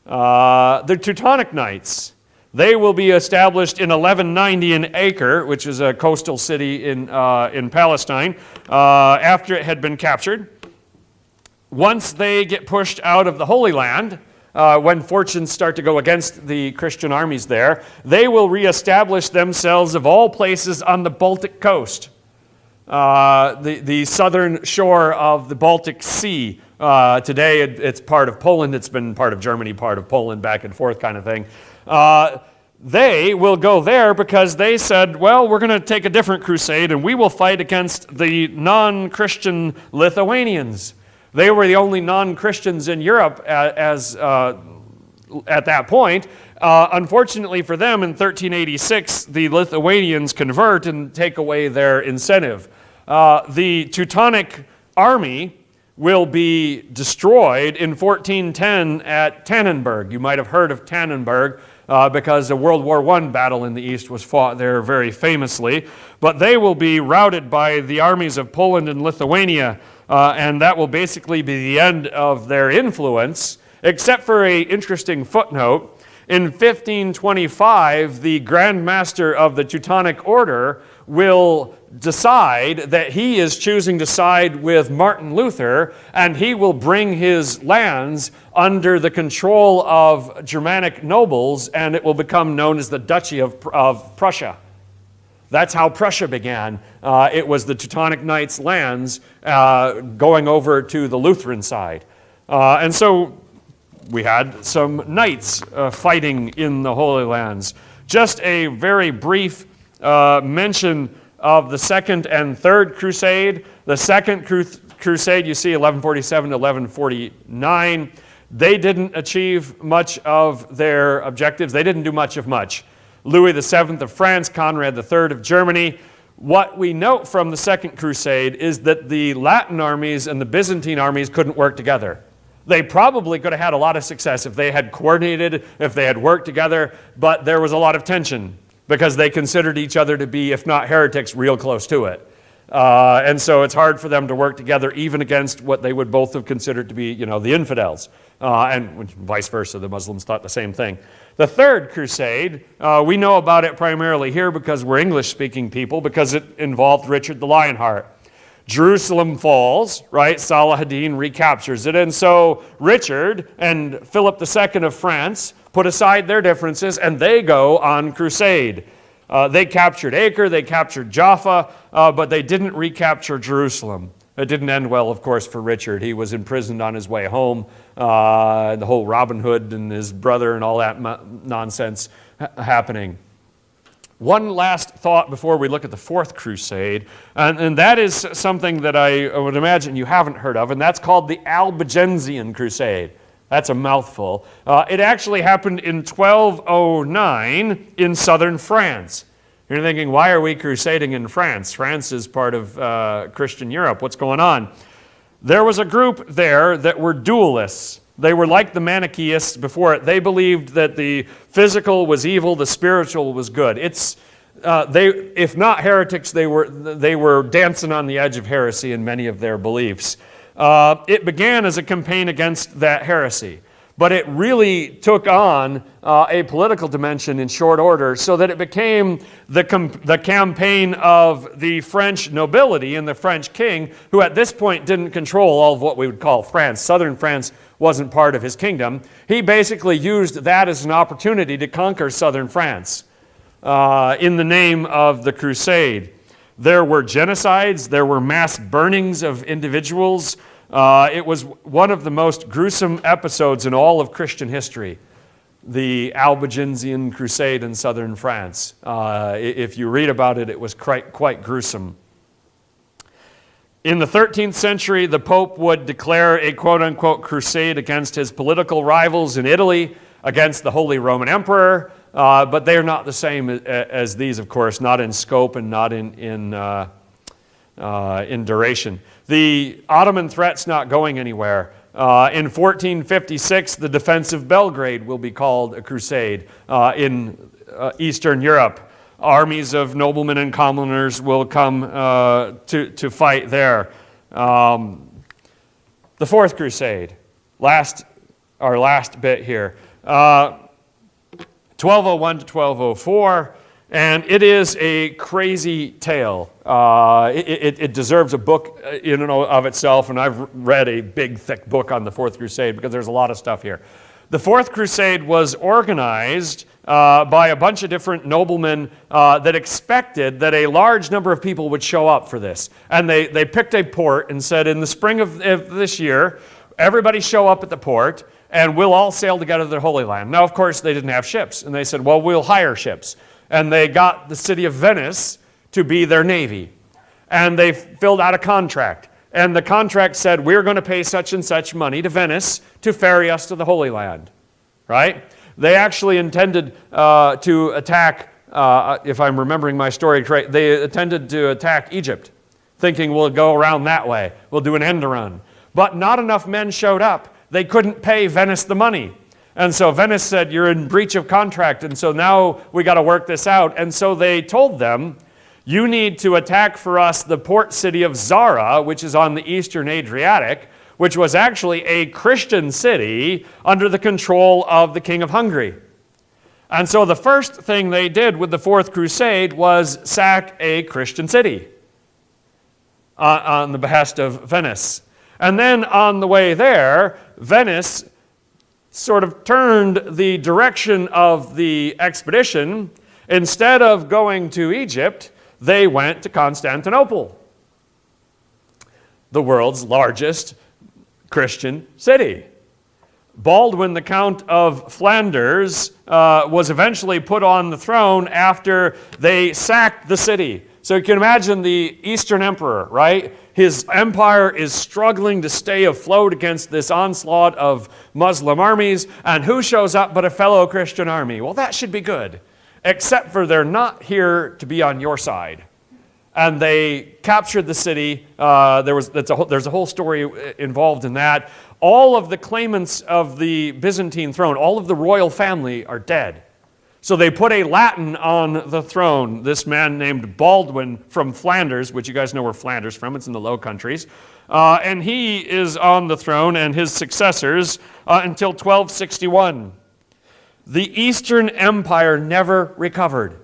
The Teutonic Knights, they will be established in 1190 in Acre, which is a coastal city in Palestine, after it had been captured. Once they get pushed out of the Holy Land, when fortunes start to go against the Christian armies there, they will reestablish themselves of all places on the Baltic coast. The southern shore of the Baltic Sea. Today it's part of Poland. It's been part of Germany, part of Poland, back and forth kind of thing. They will go there because they said, well, we're going to take a different crusade and we will fight against the non-Christian Lithuanians. They were the only non-Christians in Europe at that point. Unfortunately for them, in 1386, the Lithuanians convert and take away their incentive. The Teutonic army will be destroyed in 1410 at Tannenberg. You might have heard of Tannenberg because a World War I battle in the East was fought there very famously. But they will be routed by the armies of Poland and Lithuania, and that will basically be the end of their influence, except for an interesting footnote. In 1525, the Grand Master of the Teutonic Order will decide that he is choosing to side with Martin Luther, and he will bring his lands under the control of Germanic nobles, and it will become known as the Duchy of Prussia. That's how Prussia began. It was the Teutonic Knights' lands going over to the Lutheran side. And so we had some knights fighting in the Holy Lands. Just a very brief mention of the Second and Third Crusade. The Second Crusade, you see 1147 to 1149. They didn't achieve much of their objectives. They didn't do much of much. Louis VII of France, Conrad III of Germany. What we note from the Second Crusade is that the Latin armies and the Byzantine armies couldn't work together. They probably could have had a lot of success if they had coordinated, if they had worked together, but there was a lot of tension because they considered each other to be, if not heretics, real close to it. And so it's hard for them to work together even against what they would both have considered to be, the infidels. And vice versa, the Muslims thought the same thing. The Third Crusade, we know about it primarily here because we're English-speaking people, because it involved Richard the Lionheart. Jerusalem falls, right? Salah ad-Din recaptures it. And so Richard and Philip II of France put aside their differences and they go on crusade. They captured Acre, they captured Jaffa, but they didn't recapture Jerusalem. It didn't end well, of course, for Richard. He was imprisoned on his way home. The whole Robin Hood and his brother and all that nonsense happening. One last thought before we look at the Fourth Crusade, and that is something that I would imagine you haven't heard of, and that's called the Albigensian Crusade. That's a mouthful. It actually happened in 1209 in southern France. You're thinking, why are we crusading in France? France is part of Christian Europe. What's going on? There was a group there that were dualists. They were like the Manichaeists before it. They believed that the physical was evil, the spiritual was good. If not heretics, they were dancing on the edge of heresy in many of their beliefs. It began as a campaign against that heresy, but it really took on a political dimension in short order, so that it became the campaign of the French nobility and the French king, who at this point didn't control all of what we would call France. Southern France wasn't part of his kingdom. He basically used that as an opportunity to conquer southern France in the name of the crusade. There were genocides, there were mass burnings of individuals. It was one of the most gruesome episodes in all of Christian history, the Albigensian Crusade in southern France. If you read about it, it was quite gruesome. In the 13th century, the Pope would declare a quote-unquote crusade against his political rivals in Italy, against the Holy Roman Emperor, but they are not the same as these, of course, not in scope and not in duration. The Ottoman threat's not going anywhere. In 1456, the defense of Belgrade will be called a crusade in Eastern Europe. Armies of noblemen and commoners will come to fight there. The Fourth Crusade, our last bit here, 1201 to 1204, and it is a crazy tale. It deserves a book in and of itself, and I've read a big, thick book on the Fourth Crusade because there's a lot of stuff here. The Fourth Crusade was organized by a bunch of different noblemen that expected that a large number of people would show up for this. And they picked a port and said, in the spring of this year, everybody show up at the port, and we'll all sail together to the Holy Land. Now, of course, they didn't have ships, and they said, well, we'll hire ships. And they got the city of Venice to be their navy. And they filled out a contract. And the contract said, we're going to pay such and such money to Venice to ferry us to the Holy Land, right? They actually intended to attack, if I'm remembering my story correct, they intended to attack Egypt, thinking we'll go around that way. We'll do an end run. But not enough men showed up. They couldn't pay Venice the money. And so Venice said, you're in breach of contract, and so now we got to work this out. And so they told them, you need to attack for us the port city of Zara, which is on the eastern Adriatic, which was actually a Christian city under the control of the king of Hungary. And so the first thing they did with the Fourth Crusade was sack a Christian city on the behest of Venice. And then on the way there, Venice sort of turned the direction of the expedition. Instead of going to Egypt, they went to Constantinople, the world's largest Christian city. Baldwin, the Count of Flanders, was eventually put on the throne after they sacked the city. So you can imagine the Eastern Emperor, right? His empire is struggling to stay afloat against this onslaught of Muslim armies, and who shows up but a fellow Christian army? Well, that should be good, except for they're not here to be on your side. And they captured the city. There's a whole story involved in that. All of the claimants of the Byzantine throne, all of the royal family are dead. So they put a Latin on the throne, this man named Baldwin from Flanders, which you guys know where Flanders is from, it's in the Low Countries. And he is on the throne, and his successors until 1261. The Eastern Empire never recovered.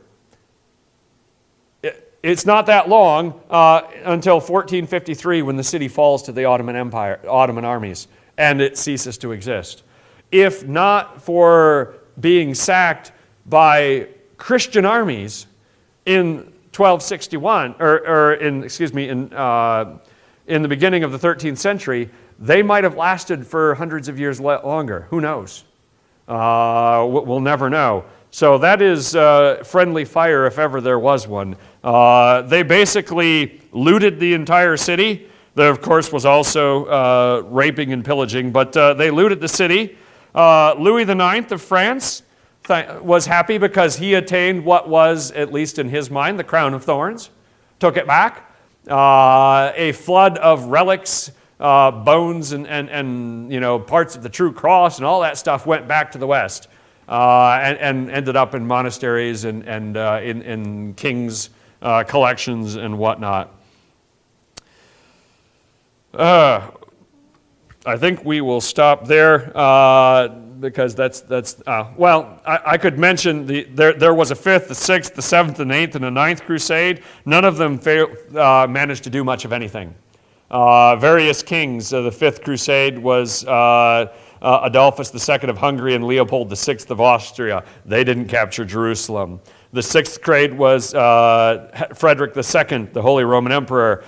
It's not that long until 1453 when the city falls to the Ottoman armies, and it ceases to exist. If not for being sacked by Christian armies in 1261, in the beginning of the 13th century, they might have lasted for hundreds of years longer. Who knows? We'll never know. So that is friendly fire if ever there was one. They basically looted the entire city. There, of course, was also raping and pillaging, but they looted the city. Louis IX of France was happy because he attained what was, at least in his mind, the crown of thorns. Took it back. A flood of relics, bones, and parts of the true cross and all that stuff went back to the West. And ended up in monasteries and in kings' collections and whatnot. I think we will stop there because I could mention there was a fifth, the sixth, the seventh, and eighth, and the ninth crusade. None of them managed to do much of anything. Various kings. The fifth crusade was Adolphus II of Hungary and Leopold VI of Austria. They didn't capture Jerusalem. The sixth crusade was Frederick II, the Holy Roman Emperor.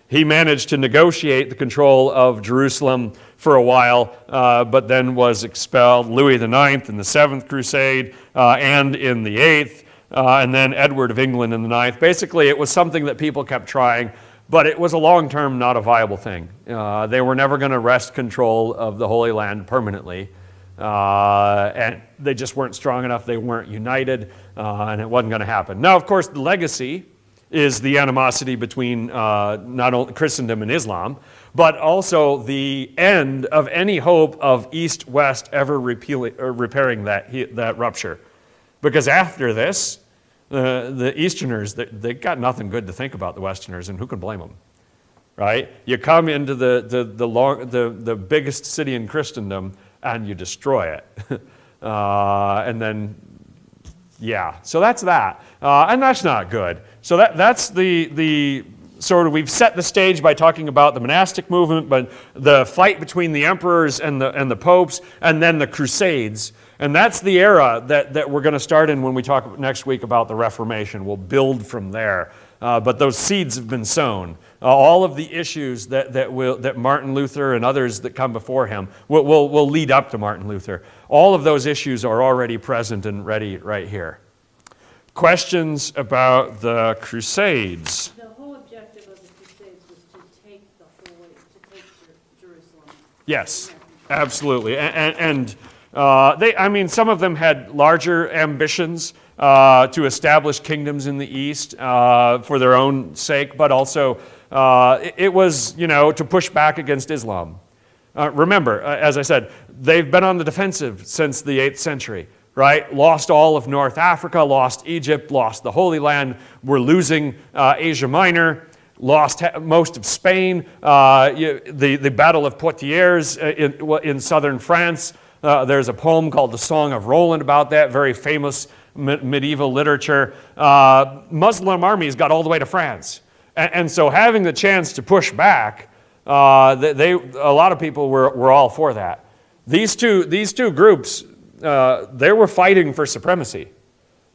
He managed to negotiate the control of Jerusalem for a while, but then was expelled. Louis IX in the seventh crusade and in the eighth, and then Edward of England in the ninth. Basically, it was something that people kept trying, but it was a long-term, not a viable thing. They were never going to wrest control of the Holy Land permanently, and they just weren't strong enough. They weren't united, and it wasn't going to happen. Now, of course, the legacy is the animosity between not only Christendom and Islam, but also the end of any hope of East-West ever repairing that rupture. Because after this, the Easterners, they got nothing good to think about the Westerners, and who can blame them, right? You come into the biggest city in Christendom, and you destroy it. And then, so that's that. And that's not good. So that's the sort of, we've set the stage by talking about the monastic movement, but the fight between the emperors and the popes, and then the Crusades. And that's the era that we're going to start in when we talk next week about the Reformation. We'll build from there. But those seeds have been sown. All of the issues that Martin Luther and others that come before him will lead up to Martin Luther. All of those issues are already present and ready right here. Questions about the Crusades? The whole objective of the Crusades was to take Jerusalem. Yes, absolutely. And some of them had larger ambitions to establish kingdoms in the East for their own sake, but also it was, to push back against Islam. Remember, as I said, they've been on the defensive since the 8th century. Right? Lost all of North Africa, lost Egypt, lost the Holy Land. We're losing Asia Minor, lost most of Spain. The Battle of Poitiers in southern France. There's a poem called The Song of Roland about that, very famous medieval literature. Muslim armies got all the way to France. And so having the chance to push back, a lot of people were all for that. These two groups, they were fighting for supremacy.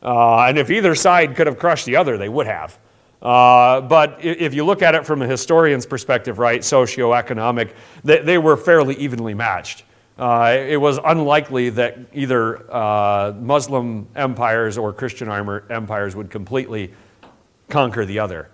And if either side could have crushed the other, they would have. But if you look at it from a historian's perspective, right, socioeconomic, they were fairly evenly matched. It was unlikely that either Muslim empires or Christian empires would completely conquer the other.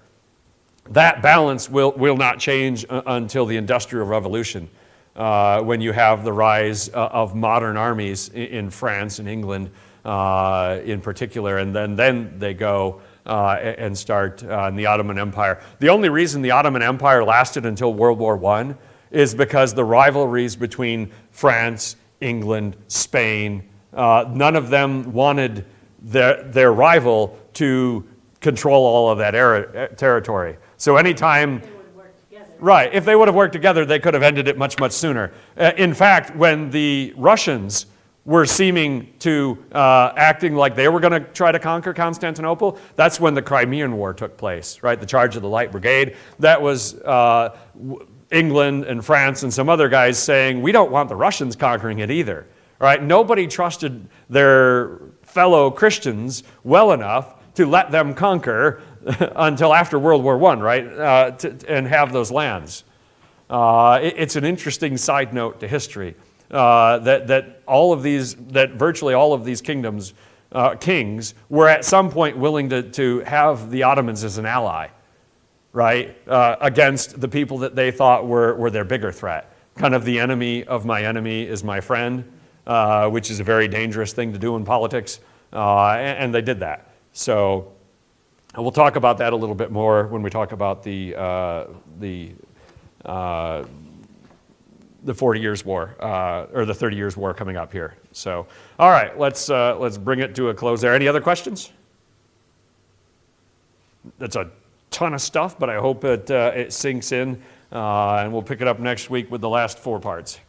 That balance will not change until the Industrial Revolution, when you have the rise of modern armies in France and England in particular, and then they go and start in the Ottoman Empire. The only reason the Ottoman Empire lasted until World War I is because the rivalries between France, England, Spain, none of them wanted their rival to control all of that territory. So anytime... They would work together. Right, if they would have worked together, they could have ended it much, much sooner. In fact, when the Russians were seeming to acting like they were going to try to conquer Constantinople, that's when the Crimean War took place, right? The Charge of the Light Brigade. That was England and France and some other guys saying, we don't want the Russians conquering it either, right? Nobody trusted their fellow Christians well enough to let them conquer until after World War I, right? And have those lands. It's an interesting side note to history. That virtually all of these kingdoms, kings, were at some point willing to have the Ottomans as an ally, right, against the people that they thought were their bigger threat. Kind of the enemy of my enemy is my friend, which is a very dangerous thing to do in politics, and they did that. So we'll talk about that a little bit more when we talk about the 40 Years' War, or the 30 Years' War coming up here. So, all right, let's bring it to a close there. Any other questions? That's a ton of stuff, but I hope it sinks in, and we'll pick it up next week with the last 4 parts.